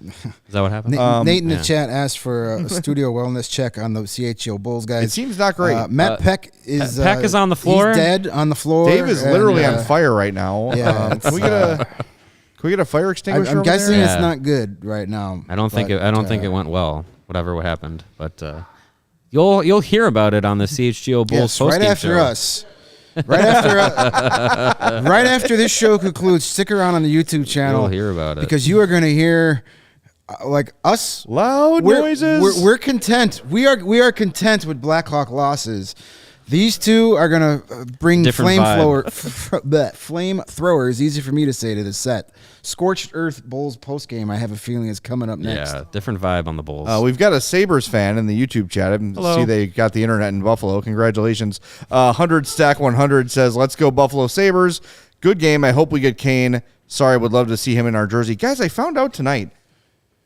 C: Nate in the chat asked for a studio wellness check on the CHGO Bulls guys.
A: It seems not great.
C: Matt Peck is
B: on the floor.
C: He's dead on the floor.
A: Dave is literally on fire right now. Yeah, can we get a fire extinguisher?
C: I'm guessing it's not good right now.
B: I don't think it went well. Whatever happened, but you'll hear about it on the CHGO Bulls postgame
C: right after
B: show.
C: us. Right after this show concludes, stick around on the YouTube channel.
B: You'll hear about it
C: because you are going to hear like us
A: loud noises.
C: We're content. We are content with Blackhawk losses. These two are going to bring flamethrowers. Easy for me to say to the set. Scorched Earth Bulls postgame, I have a feeling, is coming up next.
B: Yeah, different vibe on the Bulls.
A: We've got a Sabres fan in the YouTube chat. I see they got the internet in Buffalo. Congratulations. 100 Stack 100 says, let's go Buffalo Sabres. Good game. I hope we get Kane. Sorry, I would love to see him in our jersey. Guys, I found out tonight,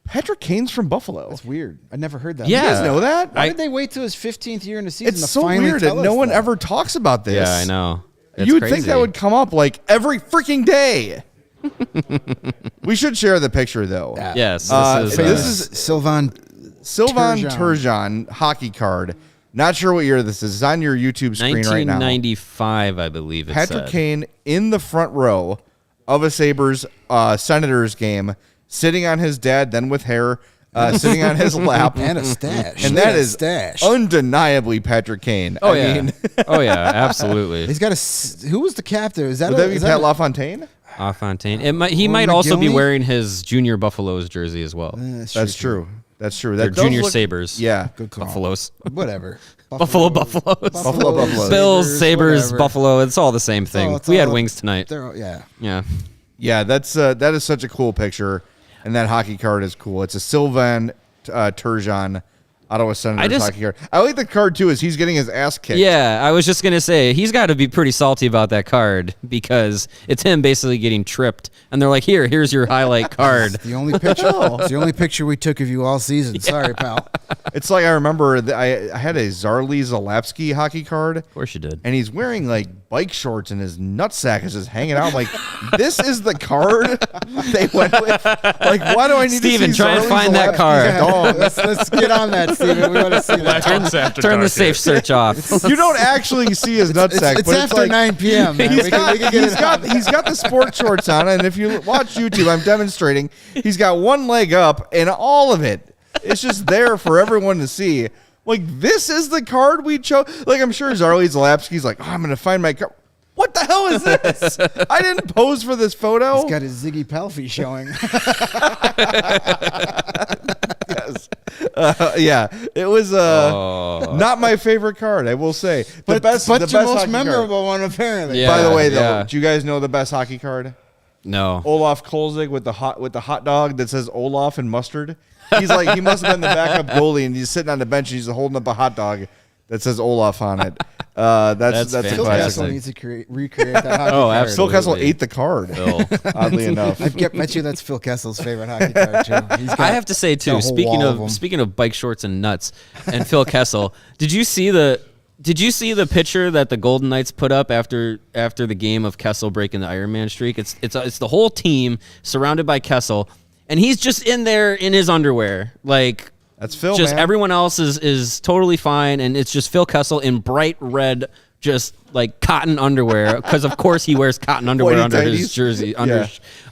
A: Patrick Kane's from Buffalo.
C: That's weird. I never heard that.
A: Yeah. You guys know that?
C: Why did they wait till his 15th year in the season
A: to
C: so finally
A: weird
C: tell
A: that
C: us
A: no one
C: that?
A: ever talks about this.
B: Yeah, I know.
A: You would think that would come up like every freaking day. We should share the picture though.
B: Yes.
C: This is Sylvain
A: Turgeon hockey card. Not sure what year this is. It's on your YouTube screen right now.
B: 1995, I believe.
A: Patrick Kane in the front row of a Sabres Senators game, sitting on his dad, then with hair, sitting on his lap
C: and a stash,
A: and that is undeniably Patrick Kane.
B: Oh yeah, absolutely.
C: He's got who was the captain? Is that
A: Pat LaFontaine?
B: He might also be wearing his Junior Buffaloes jersey as well.
A: That's true. That's true.
B: They're
A: That does
B: junior
A: look-
B: Sabres.
A: Yeah.
C: Good call.
B: Buffaloes.
C: Whatever.
B: Buffaloes.
A: Buffaloes.
B: Bills, Sabres,
C: whatever.
B: Buffalo. It's all the same thing.
C: it's
B: We had
C: all-
B: wings tonight.
C: Yeah.
B: Yeah.
A: Yeah, that is such a cool picture, and that hockey card is cool. It's a Sylvan Turgeon Ottawa Senators hockey card. I like the card too. Is he's getting his ass kicked?
B: Yeah, I was just gonna say he's got to be pretty salty about that card because it's him basically getting tripped, and they're like, "Here's your highlight card."
C: The only picture. It's the only picture we took of you all season. Sorry, pal.
A: It's like I remember I had a Zarli Zalapsky hockey card.
B: Of course you did.
A: And he's wearing like bike shorts and his nutsack is just hanging out. I'm like, this is the card they went with. Like, why do I need
B: Steven,
A: to see
B: try and
A: Zarli
B: find that
A: Zalapsky's
B: card.
A: dog?
C: Let's get on that, Steven. We want to see that.
B: Turn the safe search off.
A: You don't actually see his nutsack.
C: It's
A: but
C: after
A: like,
C: 9 p.m. Man.
A: He's
C: We can get it on.
A: got the sport shorts on, and if you watch YouTube, I'm demonstrating. He's got one leg up, and all of it, it's just there for everyone to see. Like, this is the card we chose. Like, I'm sure Zarli Zalapsky's like, oh, I'm gonna find my card. What the hell is this? I didn't pose for this photo.
C: He's got his Ziggy Palfy showing.
A: Yes. Yeah, it was not my favorite card, I will say.
C: But
A: the
C: your
A: best
C: most
A: hockey
C: memorable one, apparently.
B: Yeah.
A: Card. By the way, though,
B: yeah.
A: do you guys know the best hockey card?
B: No.
A: Olaf Kolzig with the hot dog that says Olaf and mustard. He's like, he must have been the backup goalie, and he's sitting on the bench and he's holding up a hot dog that says Olaf on it. That's a
B: fantastic.
C: Phil
A: classic.
C: Kessel needs to recreate that hockey
B: Oh,
C: card.
B: absolutely.
A: Phil Kessel ate the card, oddly enough.
C: I bet you that's Phil Kessel's favorite hockey card, too. He's got
B: I have to say
C: got
B: too.
C: a whole wall of them.
B: Speaking of bike shorts and nuts, and Phil Kessel, did you see the picture that the Golden Knights put up after the game of Kessel breaking the Ironman streak? It's the whole team surrounded by Kessel, and he's just in there in his underwear, like.
A: That's Phil,
B: Just
A: man.
B: everyone else is totally fine, and it's just Phil Kessel in bright red, just like cotton underwear, because of course he wears cotton underwear
A: Whitey
B: under his
A: tighties.
B: jersey,
A: Yeah.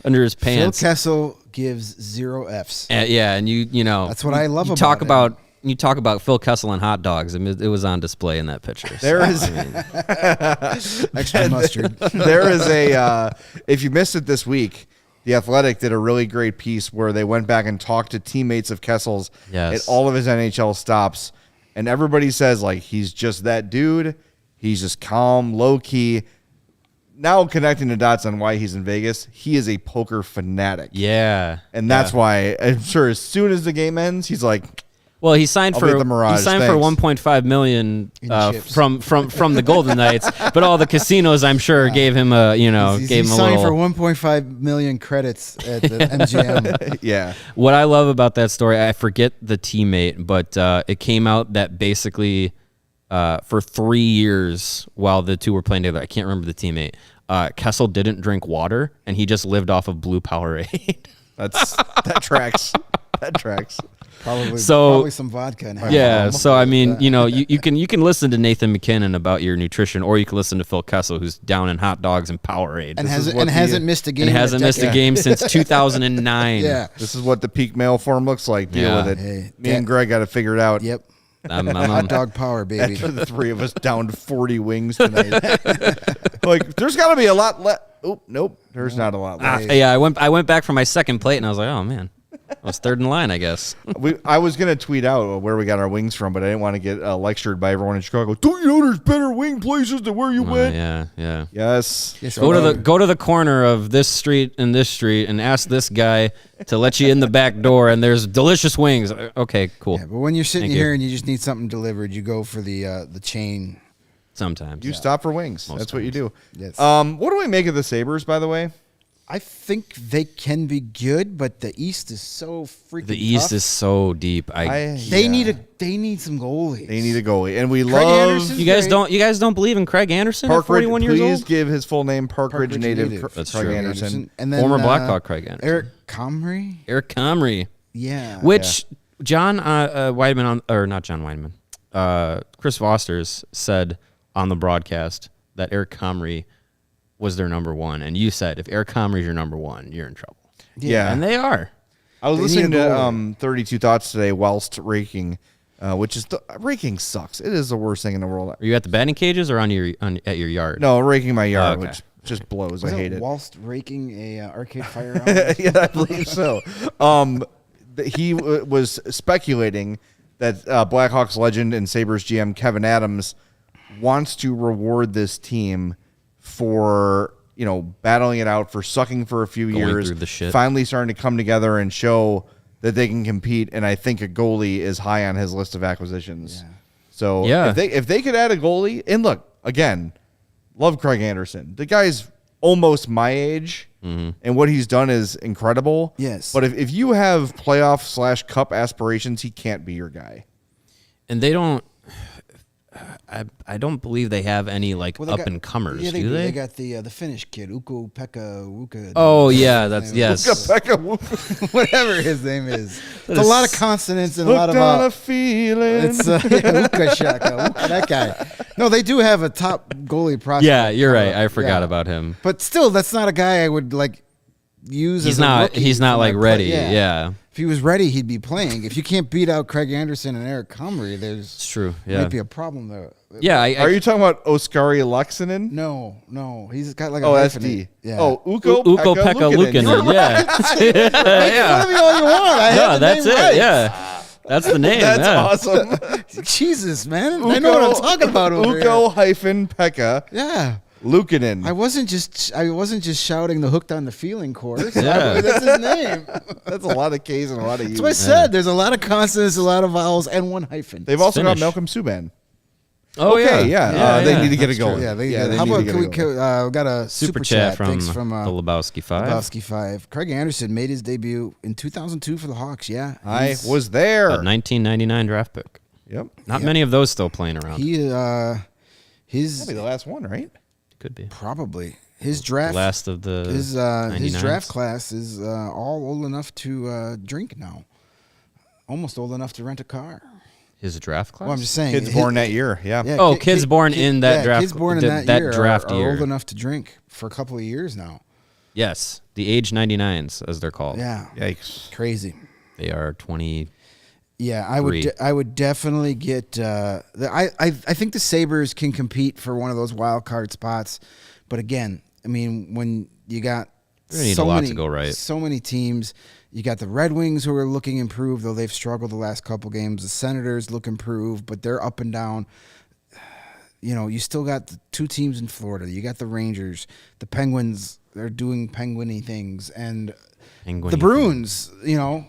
B: under his
C: Phil
B: pants.
C: Kessel gives 0 Fs.
B: Yeah, and you know
C: That's what I love
B: you
C: about
B: talk
C: him.
B: about you talk about Phil Kessel and hot dogs. I mean, it was on display in that picture.
A: There is
C: Extra mustard.
A: there is a if you missed it this week, The Athletic did a really great piece where they went back and talked to teammates of Kessel's
B: Yes.
A: at all of his NHL stops, and everybody says like he's just that dude. He's just calm, low key. Now connecting the dots on why he's in Vegas, he is a poker fanatic.
B: Yeah,
A: And that's why I'm sure as soon as the game ends, he's like,
B: well, he signed
A: I'll
B: for
A: be at the Mirage,
B: he signed
A: thanks.
B: for 1.5 million
C: chips.
B: from the Golden Knights, but all the casinos I'm sure gave him a
C: He's
B: gave him a
C: signed
B: little.
C: for 1.5 million credits at the MGM.
A: yeah.
B: What I love about that story, I forget the teammate, but it came out that basically for 3 years while the two were playing together, I can't remember the teammate. Kessel didn't drink water, and he just lived off of Blue Powerade.
A: That tracks. That tracks.
C: Probably some vodka. In
B: Yeah, so I mean, you can listen to Nathan McKinnon about your nutrition, or you can listen to Phil Kessel, who's down in hot dogs and Powerade,
C: and hasn't missed a game.
B: and hasn't missed a game since 2009.
C: Yeah.
A: This is what the peak male form looks like. Deal
B: Yeah.
A: with it.
C: Hey,
A: Me and Greg got to figure it out.
C: Yep.
B: I'm
C: Hot dog power, baby.
A: After the three of us downed 40 wings tonight. Like, there's got to be a lot left. Oh, nope. There's not a lot left.
B: yeah, I went back for my second plate, and I was like, oh man, I was third in line, I guess.
A: I was going to tweet out where we got our wings from, but I didn't want to get lectured by everyone in Chicago. Don't you know there's better wing places than where you went?
B: Yeah.
A: Yes.
C: Yes,
B: Go to the corner of this street and ask this guy to let you in the back door, and there's delicious wings. Okay, cool.
C: Yeah, but when you're sitting
B: Thank
C: here
B: you.
C: and you just need something delivered, you go for the chain.
B: Sometimes.
A: You stop for wings.
B: Most
A: That's what you do.
C: Yes.
A: What do we make of the Sabres, by the way?
C: I think they can be good, but the East is so freaking
B: The East
C: tough.
B: is so deep.
C: They
A: yeah.
C: need some goalies.
A: They need a goalie, and we
C: Craig
A: love
C: Anderson?
B: You guys don't believe in Craig Anderson at 41 years
A: Please
B: old?
A: give his full name, Parkridge native.
B: That's
A: Craig
B: true.
A: Anderson.
C: And then,
B: Former Blackhawk Craig Anderson.
C: Eric Comrie.
B: Eric Comrie.
C: Yeah.
B: Which John Weidman not John Weidman. Chris Foster's said on the broadcast that Eric Comrie was their number one, and you said if Eric Comrie's your number one, you're in trouble.
A: Yeah.
B: And they are.
A: I was
C: They need
A: listening
C: a
A: to
C: goalie.
A: 32 Thoughts today whilst raking, which is raking sucks. It is the worst thing in the world.
B: Are you at the batting cages or at your yard?
A: No, raking my yard,
B: Okay.
A: which just blows.
C: Was
A: I hate it.
C: whilst raking a Arcade Fire.
A: Yeah, I believe so. he was speculating that Blackhawks legend and Sabres GM Kevin Adams wants to reward this team for battling it out, for sucking for a few years,
B: through the shit.
A: finally starting to come together and show that they can compete. And I think a goalie is high on his list of acquisitions.
C: Yeah.
A: So
B: Yeah.
A: if they could add a goalie, and look, again, love Craig Anderson. The guy's almost my age, and what he's done is incredible.
C: Yes.
A: But if you have playoff / cup aspirations, he can't be your guy.
B: And they don't. I don't believe they have any like
C: Well, they
B: up
C: got-
B: and comers.
C: Yeah,
B: do they?
C: They got the Finnish kid, Ukko-Pekka.
B: Oh yeah, that's yes.
C: Whatever his name is. It's a lot of consonants and a lot
A: Looked
C: of.
A: on a feeling.
C: It's Ukko-Shaka, that guy. No, they do have a top goalie prospect.
B: Yeah, you're right. I forgot
C: Yeah.
B: about him.
C: But still, that's not a guy I would like use.
B: He's
C: as a
B: not.
C: rookie
B: He's not
C: for
B: like
C: my
B: ready.
C: play.
B: Yeah,
C: If he was ready, he'd be playing. If you can't beat out Craig Anderson and Eric Comrie, there's
B: it's true. Yeah,
C: might be a problem there.
B: yeah.
A: Are you talking about Oskari Luxinen?
C: No. He's got like a
A: Oh, that's
C: hyphenate.
A: D.
C: Yeah.
A: Oh, Ukko
B: Ukko-Pekka Luukkonen. Yeah,
C: Make fun of me all you want. I
B: no,
C: have the
B: that's
C: name
B: it.
C: right.
B: Yeah, that's the name.
A: That's
B: yeah.
A: awesome.
C: Jesus, man. I know what I'm talking about over
A: Ukko-Pekka
C: here. Yeah.
A: Luukkonen.
C: I wasn't just shouting the hooked on the feeling chorus.
B: Yeah.
C: That's his name.
A: That's a lot of K's and a lot of U's.
C: That's what I said. There's a lot of consonants, a lot of vowels, and one hyphen.
A: They've also got
B: Finnish.
A: Malcolm Subban.
B: Oh
A: Okay, yeah. They need to get
B: That's
A: it going.
B: true.
C: Yeah, they
A: they
C: how
A: need to
C: about
A: get
C: can
A: it
C: we
A: going.
C: we got a
B: Super chat from
C: Thanks from
B: the Lebowski 5.
C: Lebowski 5. Craig Anderson made his debut in 2002 for the Hawks. Yeah,
A: I
C: he's-
A: was there.
B: A 1999 draft pick.
A: Yep.
B: Not many of those still playing around.
C: He his
A: That'll be the last one, right?
B: Could be
C: probably his draft
B: last of the
C: his
B: 99s.
C: draft class is all old enough to drink now. Almost old enough to rent a car.
B: His draft class.
C: Well, I'm just saying.
A: Kids born that year. Yeah.
C: Yeah,
B: Oh, kids born in that draft-
C: Kids born in
B: that
C: that year
B: draft
C: are
B: year.
C: old enough to drink for a couple of years now.
B: Yes, the age 99s, as they're called.
C: Yeah,
A: Yikes.
C: crazy.
B: They are 20.
C: Yeah, I would.
B: Three.
C: I would definitely get. I think the Sabres can compete for one of those wild card spots, but again, I mean, when you got
B: They're gonna need a lot to go right.
C: so many teams. You got the Red Wings who are looking improved, though they've struggled the last couple games. The Senators look improved, but they're up and down. You still got the two teams in Florida. You got the Rangers, the Penguins. They're doing penguin-y things, and the Bruins.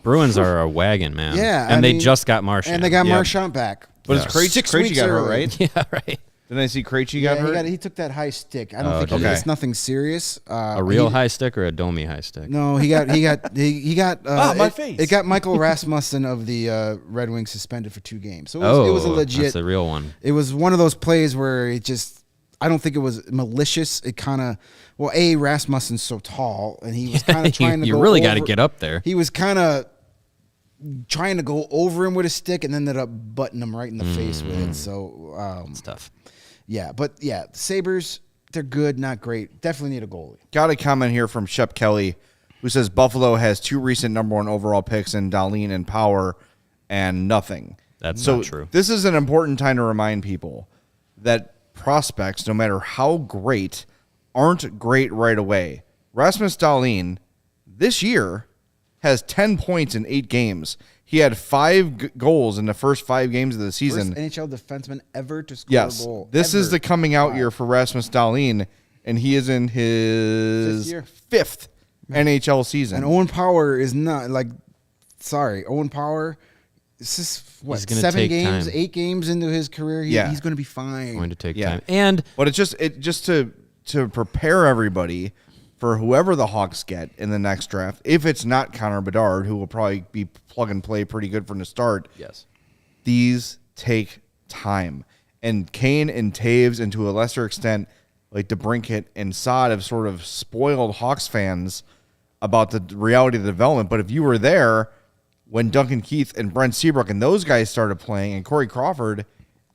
B: Bruins are a wagon, man.
C: Yeah,
B: and
C: I
B: they
C: mean-
B: just got Marchand.
C: and they got
A: Yeah.
C: Marchand back.
A: But it's Krejci.
C: 6
A: Krejci
C: weeks
A: got hurt,
C: early.
A: right?
B: Yeah, right.
A: Didn't I see Krejci
C: Yeah,
A: got hurt?
C: he took that high stick. I don't
B: Oh,
C: think
B: did he?
C: it's nothing serious.
B: A real high stick or a domey high stick?
C: No, he got.
A: my face.
C: It got Michael Rasmussen of the Red Wings suspended for 2 games. So it was a legit.
B: That's a real one.
C: It was one of those plays where it just. I don't think it was malicious. It kind of. Well, Rasmussen's so tall, and he was kind of trying to.
B: You
C: go
B: really
C: over-
B: got to get up there.
C: He was kind of trying to go over him with a stick, and ended up butting him right in the face with it. So
B: It's tough.
C: yeah, but yeah, the Sabres, they're good, not great. Definitely need a goalie.
A: Got a comment here from Shep Kelly, who says Buffalo has 2 recent number 1 overall picks in Dahlin and Power, and nothing.
B: That's
A: So
B: not true.
A: this is an important time to remind people that prospects, no matter how great, aren't great right away. Rasmus Dahlin this year has 10 points in 8 games. He had 5 goals in the first 5 games of the season.
C: First NHL defenseman ever to score
A: Yes,
C: a goal.
A: this is
C: Ever.
A: the coming out year for Rasmus Dahlin, and he is in his
C: 5th year.
A: 5th NHL season.
C: And Owen Power is not like. Sorry, Owen Power. This is
B: He's gonna
C: 7
B: take
C: games,
B: time.
C: 8 games into his career.
A: Yeah.
C: He's going to be fine.
B: Going to take
A: Yeah.
B: time. And
A: But it's just to prepare everybody for whoever the Hawks get in the next draft. If it's not Connor Bedard, who will probably be plug and play pretty good from the start.
B: yes,
A: These take time. And Kane and Toews, and to a lesser extent, like DeBrincat and Saad, have sort of spoiled Hawks fans about the reality of the development. But if you were there when Duncan Keith and Brent Seabrook and those guys started playing, and Corey Crawford,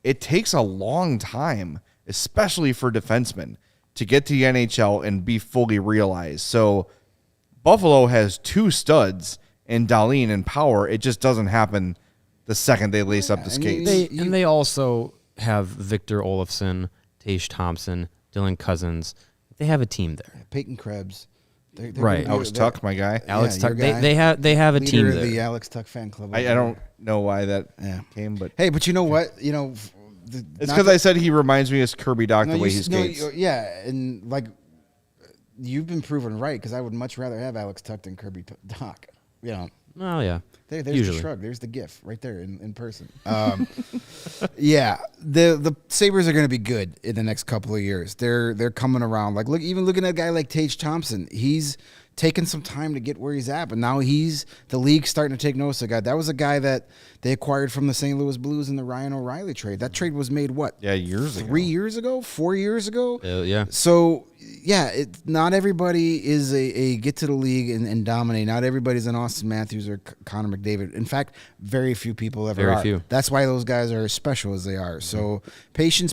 A: it takes a long time, especially for defensemen, to get to the NHL and be fully realized. So Buffalo has 2 studs in Dahlin and Power. It just doesn't happen the second they lace up the
C: and you-
A: skates.
B: they also have Victor Olofsson, Tage Thompson, Dylan Cousins. They have a team there.
C: Peyton Krebs. They're
B: Right.
A: Alex Tuck, my guy.
B: Alex
C: your
B: Tuck.
C: guy.
B: They have a
C: Leader
B: team
C: of
B: there.
C: the Alex Tuck fan club.
A: I don't know why that came, but
C: Hey, but you know what?
A: it's because I said he reminds me of Kirby Doc the way he skates.
C: and like you've been proven right because I would much rather have Alex Tuck than Kirby Doc.
B: Oh yeah.
C: There's
B: Usually.
C: the shrug. There's the gif right there in person. Yeah, the Sabres are going to be good in the next couple of years. They're coming around. Like looking at a guy like Tage Thompson, he's taken some time to get where he's at, but now the league's starting to take notice of the guy. That was a guy that they acquired from the St. Louis Blues in the Ryan O'Reilly trade. That trade was made what?
A: Yeah, years ago.
C: 3 years ago? 4 years ago?
B: Yeah.
C: So, yeah, not everybody is a get to the league and dominate. Not everybody's an Austin Matthews or Connor McDavid. In fact, very few people ever
B: Very
C: are.
B: few.
C: That's why those guys are as special as they are. So, patience.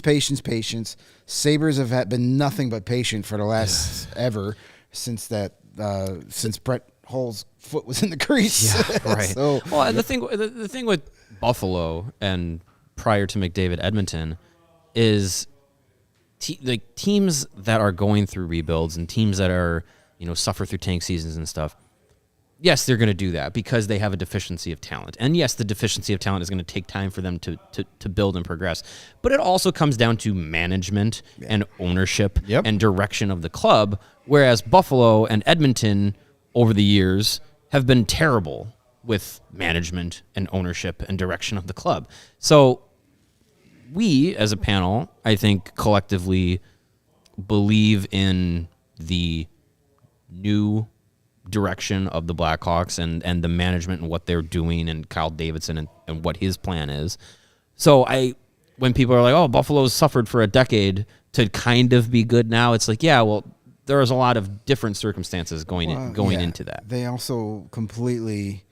C: Sabres have been nothing but patient for the last ever since Brett Hull's foot was in the crease.
B: Yeah, right.
C: So,
B: well, the thing with Buffalo and prior to McDavid, Edmonton, is teams that are going through rebuilds and teams that are suffer through tank seasons and stuff. Yes, they're going to do that because they have a deficiency of talent, and yes, the deficiency of talent is going to take time for them to build and progress. But it also comes down to management and ownership and direction of the club. Whereas Buffalo and Edmonton over the years have been terrible with management and ownership and direction of the club. So we, as a panel, I think collectively believe in the new direction of the Blackhawks and the management and what they're doing and Kyle Davidson and what his plan is. So when people are like, oh, Buffalo's suffered for a decade to kind of be good now, it's like, yeah, well, there's a lot of different circumstances going into that.
C: They also completely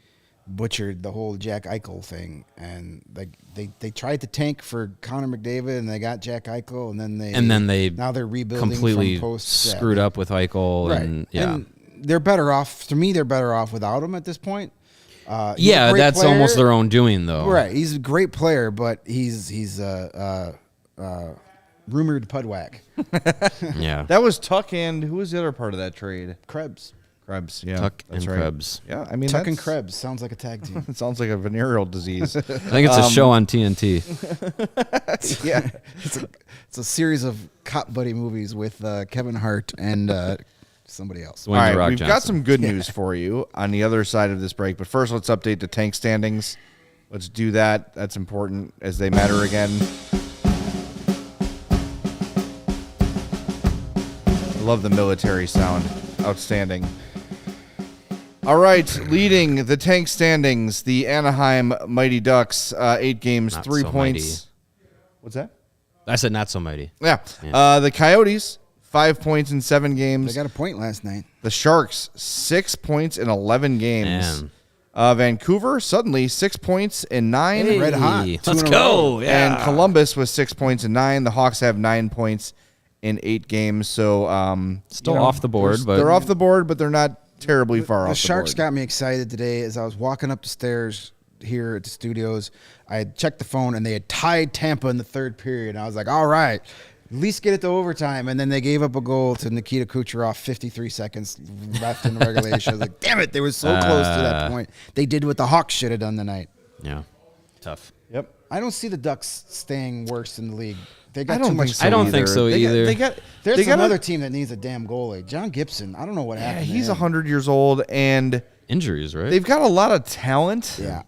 C: butchered the whole Jack Eichel thing, and they tried to tank for Connor McDavid, and they got Jack Eichel, and then they now they're rebuilding
B: completely
C: from
B: screwed up with Eichel,
C: right.
B: and
C: they're better off. To me, they're better off without him at this point.
B: That's
C: player.
B: almost their own doing, though.
C: Right, he's a great player, but he's rumored pudwhack.
B: Yeah,
A: That was Tuck and who was the other part of that trade?
C: Krebs.
A: Krebs, yeah.
B: Tuck
A: that's
B: and
A: right.
B: Krebs.
A: Yeah, I mean,
C: Tuck and Krebs sounds like a tag team.
A: It sounds like a venereal disease.
B: I think it's a show on TNT.
C: Yeah, it's a series of cop buddy movies with Kevin Hart and somebody else.
B: Dwayne
A: All right,
B: The Rock
A: we've got
B: Johnson.
A: some good news for you on the other side of this break. But first, let's update the tank standings. Let's do that. That's important as they matter again. I love the military sound. Outstanding. All right, leading the tank standings, the Anaheim Mighty Ducks, 8 games,
B: Not
A: 3
B: so
A: points.
B: mighty.
A: What's that?
B: I said not so mighty.
A: Yeah. The Coyotes, 5 points in 7 games.
C: They got a point last night.
A: The Sharks, 6 points in 11 games.
B: Man.
A: Vancouver, suddenly 6 points in 9.
B: Hey,
C: Red hot.
B: let's
C: 2 in a
B: go.
C: row.
B: Yeah.
A: And Columbus with 6 points in 9. The Hawks have 9 points in 8 games. So
B: Still off the board, but
A: they're off the board, but they're not terribly far off
C: The
A: the
C: Sharks
A: board.
C: got me excited today as I was walking up the stairs here at the studios. I had checked the phone, and they had tied Tampa in the third period. And I was like, all right, at least get it to overtime. And then they gave up a goal to Nikita Kucherov 53 seconds left in regulation. I was like, damn it, they were so close to that point. They did what the Hawks should have done tonight.
B: yeah, tough.
A: Yep.
C: I don't see the Ducks staying worse in the league. They got
A: I don't
C: too much.
A: think so
B: I don't
A: either.
B: think so either.
C: There's
A: they got
C: another team that needs a damn goalie. John Gibson. I don't know what
A: Yeah,
C: happened.
A: he's
C: to him.
A: 100 years old, and
B: Injuries, right?
A: they've got a lot of talent.
C: Yeah.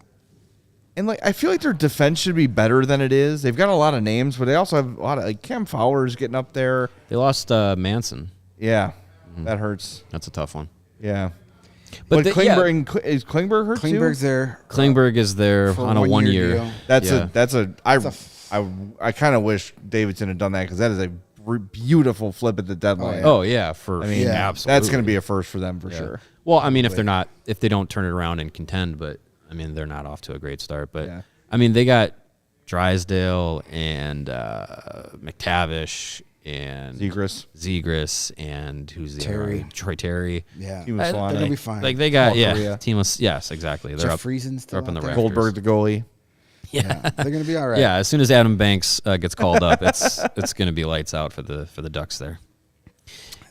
A: And I feel like their defense should be better than it is. They've got a lot of names, but they also have a lot of Cam Fowler's getting up there.
B: They lost Manson.
A: Yeah, that hurts.
B: That's a tough one.
A: Yeah,
B: But
A: but Klingberg is Klingberg hurt
C: Klingberg's
A: too?
C: there.
B: Klingberg is there
C: For
B: on a 1 year.
C: deal.
A: I kind of wish Davidson had done that because that is a beautiful flip at the deadline.
B: Oh yeah, for
A: I mean,
B: absolutely.
A: that's going to be a first for them for
B: Yeah.
A: sure.
B: Well, I mean, if they don't turn it around and contend, but I mean, they're not off to a great start. But
A: Yeah.
B: I mean, they got Drysdale and McTavish and Zegras and who's the
C: Terry.
B: other guy? Troy Terry.
C: Yeah.
A: Timo
C: They're
A: Solana.
C: going to be fine.
B: Like they got
A: Korea.
B: yes, exactly. They're
C: Jeff
B: up.
C: Friesen's
B: They're
C: still
B: up in the
C: out there.
B: rafters.
A: Goldberg, the goalie.
C: Yeah. They're going to be all right.
B: Yeah, as soon as Adam Banks gets called up, it's going to be lights out for the Ducks there.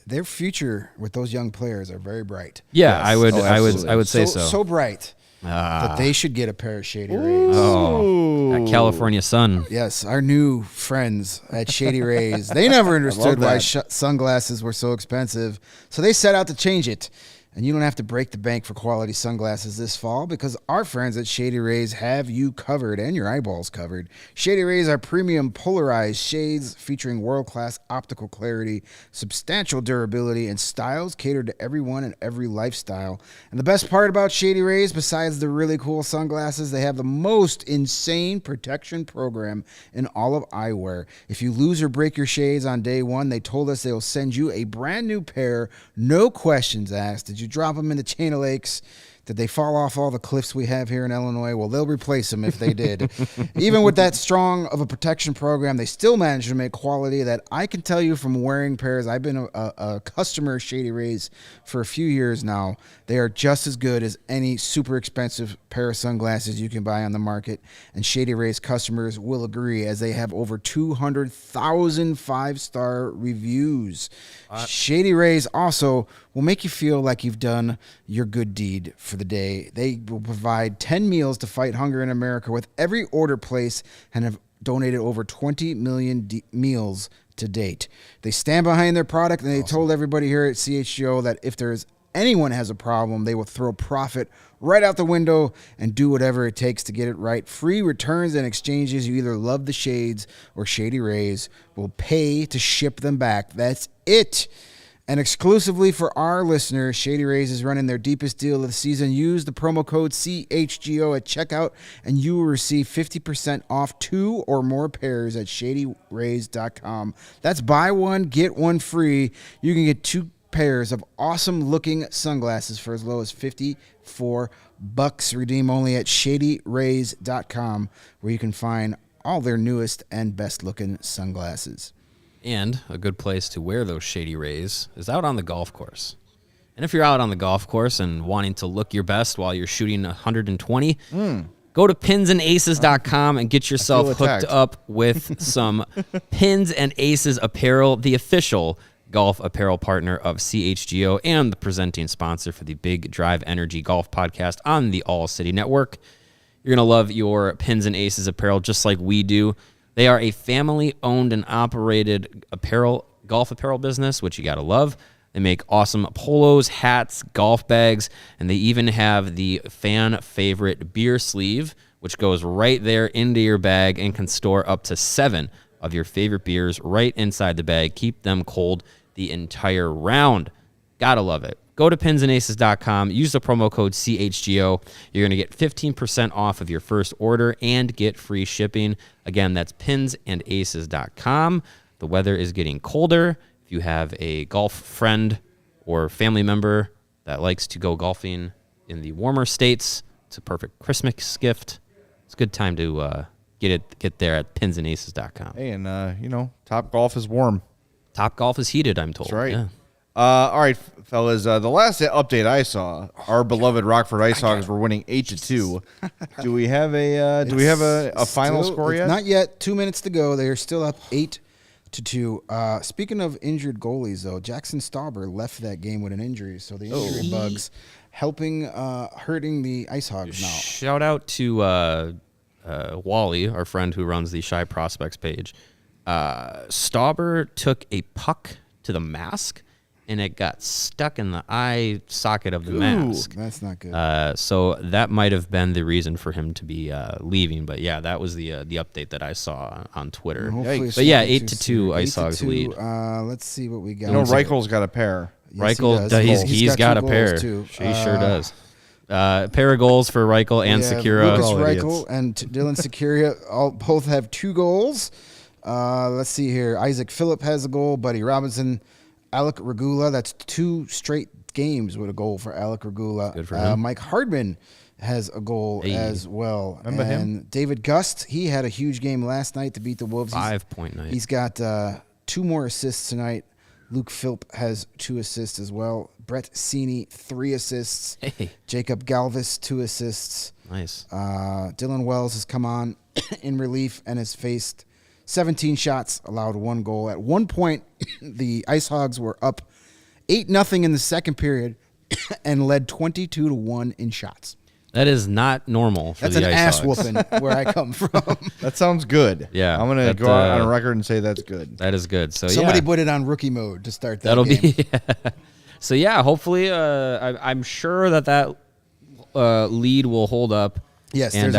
C: their future with those young players are very bright.
B: Yeah,
A: Yes.
B: I would say so.
C: So bright that they should get a pair of Shady Rays.
B: Oh, that California sun.
C: Yes, our new friends at Shady Rays, they never understood why sunglasses were so expensive, so they set out to change it. And you don't have to break the bank for quality sunglasses this fall because our friends at Shady Rays have you covered and your eyeballs covered. Shady Rays are premium polarized shades featuring world-class optical clarity, substantial durability, and styles catered to everyone and every lifestyle. And the best part about Shady Rays, besides the really cool sunglasses, they have the most insane protection program in all of eyewear. If you lose or break your shades on day one, they told us they will send you a brand new pair, no questions asked. Did you drop them in the chain of lakes? Did they fall off all the cliffs we have here in Illinois? Well, they'll replace them if they did. Even with that strong of a protection program, they still manage to make quality that I can tell you from wearing pairs. I've been a customer of Shady Rays for a few years now. They are just as good as any super expensive pair of sunglasses you can buy on the market. And Shady Rays customers will agree as they have over 200,000 five-star reviews. Shady Rays also will make you feel like you've done your good deed for the day. They will provide 10 meals to fight hunger in America with every order place and have donated over 20 million meals to date. They stand behind their product, and they told everybody here at CHGO that if there's anyone has a problem, they will throw profit right out the window and do whatever it takes to get it right. Free returns and exchanges. You either love the shades or Shady Rays will pay to ship them back. That's it. And exclusively for our listeners, Shady Rays is running their deepest deal of the season. Use the promo code CHGO at checkout, and you will receive 50% off 2 or more pairs at shadyrays.com. That's buy one, get one free. You can get 2 pairs of awesome-looking sunglasses for as low as $54. Redeem only at shadyrays.com, where you can find all their newest and best-looking sunglasses.
B: And a good place to wear those Shady Rays is out on the golf course. And if you're out on the golf course and wanting to look your best while you're shooting 120, go to pinsandaces.com and get yourself hooked up with some Pins and Aces apparel, the official golf apparel partner of CHGO and the presenting sponsor for the Big Drive Energy Golf Podcast on the All City Network. You're going to love your Pins and Aces apparel just like we do. They are a family-owned and operated golf apparel business, which you got to love. They make awesome polos, hats, golf bags, and they even have the fan favorite beer sleeve, which goes right there into your bag and can store up to 7 of your favorite beers right inside the bag. Keep them cold the entire round. Gotta love it. Go to pinsandaces.com, use the promo code CHGO. You're going to get 15% off of your first order and get free shipping. Again, that's pinsandaces.com. The weather is getting colder. If you have a golf friend or family member that likes to go golfing in the warmer states, it's a perfect Christmas gift. It's a good time to get there at pinsandaces.com.
A: Hey, and, Top Golf is warm.
B: Top Golf is heated, I'm told.
A: That's right.
B: Yeah.
A: All right, fellas. The last update I saw, our beloved Rockford Ice Hogs were winning 8-2. Do we have a final score yet?
C: Not yet. 2 minutes to go. They are still up 8-2. Speaking of injured goalies, though, Jackson Stauber left that game with an injury, so the injury bugs hurting the Ice Hogs now.
B: Shout out to Wally, our friend who runs the Shy Prospects page. Stauber took a puck to the mask, and it got stuck in the eye socket of the mask.
C: That's not good.
B: So that might have been the reason for him to be leaving. But yeah, that was the update that I saw on Twitter. But yeah, 8-2 Ice Hogs lead.
C: Let's see what we got.
A: Reichel's got a pair.
C: Yes,
B: Reichel, he's got a pair.
C: Too.
B: He sure does. Pair of goals for Reichel and Sekura.
C: Lucas Reichel and Dylan Sekura both have 2 goals. Let's see here. Isaac Phillip has a goal. Buddy Robinson, Alec Regula. That's 2 straight games with a goal for Alec Regula.
B: Good for him.
C: Mike Hardman has a goal as well.
A: Remember him?
C: And David Gust, he had a huge game last night to beat the Wolves.
B: 5-point night.
C: He's got 2 more assists tonight. Luke Philp has 2 assists as well. Brett Sini, 3 assists.
B: Hey.
C: Jacob Galvis, 2 assists.
B: Nice.
C: Dylan Wells has come on in relief and has faced 17 shots, allowed 1 goal. At one point, the Ice Hogs were up 8-0 in the second period and led 22-1 in shots.
B: That is not normal for
C: That's
B: the
C: an
B: Ice
C: ass
B: Hogs.
C: whooping where I come from.
A: That sounds good.
B: Yeah,
A: I'm gonna
B: that,
A: go out on record and say that's good.
B: That is good. So
C: Somebody
B: yeah,
C: put it on rookie mode to start that
B: that'll
C: game.
B: be. So yeah, hopefully, I'm sure that lead will hold up.
C: Yes,
B: and
C: there's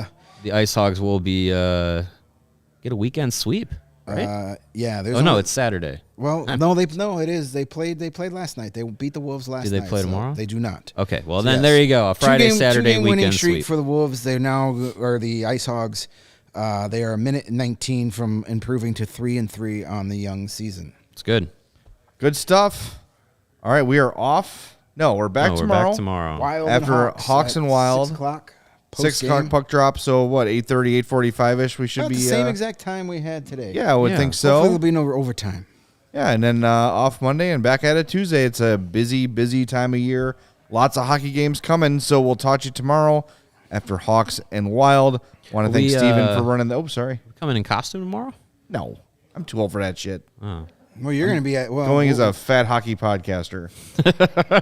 C: only
B: the Ice Hogs will be get a weekend sweep, right?
C: yeah. There's
B: Oh no,
C: only-
B: it's Saturday.
C: Well, it is. They played last night. They beat the Wolves last night.
B: Do they play
C: so
B: tomorrow?
C: They do not.
B: Okay, well
C: So
B: then
C: yes.
B: there you go. A Friday, Saturday
C: two-game winning
B: weekend
C: streak
B: sweep.
C: for the Wolves. They now are the Ice Hogs. They are a minute and 19 from improving to 3-3 on the young season.
B: It's good.
A: Good stuff. All right, we are off. No, we're back
B: We're
A: tomorrow.
B: back tomorrow.
C: Wild
A: After
C: and
A: Hawks
C: at
A: and Wild.
C: 6 o'clock.
A: 6 o'clock puck drop. So what? 8:30, 8:45 ish. We should
C: About
A: be
C: the same exact time we had today.
A: Yeah, I would
B: Yeah.
A: think
C: Hopefully
A: so.
C: there'll be no overtime.
A: Yeah, and then off Monday and back at it Tuesday. It's a busy time of year. Lots of hockey games coming. So we'll talk to you tomorrow after Hawks and Wild. Want to thank Steven for running the. Oh, sorry.
B: Coming in costume tomorrow?
A: No, I'm too old for that shit.
B: Oh.
C: Well, you're going to be at
A: Going as a fat hockey podcaster.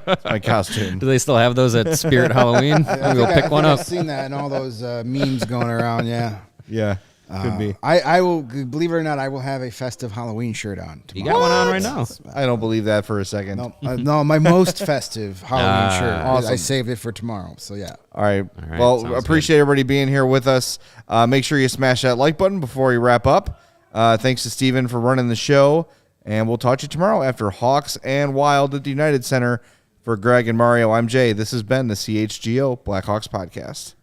A: That's my costume.
B: Do they still have those at Spirit Halloween? Maybe we'll pick one up.
C: I've seen that in all those memes going around. Yeah.
A: Yeah, could be.
C: I will, believe it or not, I will have a festive Halloween shirt on
B: You
C: tomorrow.
B: got one on right now.
A: I don't believe that for a second.
C: No, my most festive Halloween shirt.
A: Awesome.
C: I saved it for tomorrow. So yeah.
A: All right.
B: right,
A: Well,
B: sounds
A: appreciate everybody being here with us. Make sure you smash that like button before we wrap up. Thanks to Steven for running the show. And we'll talk to you tomorrow after Hawks and Wild at the United Center. For Greg and Mario, I'm Jay. This has been the CHGO Blackhawks Podcast.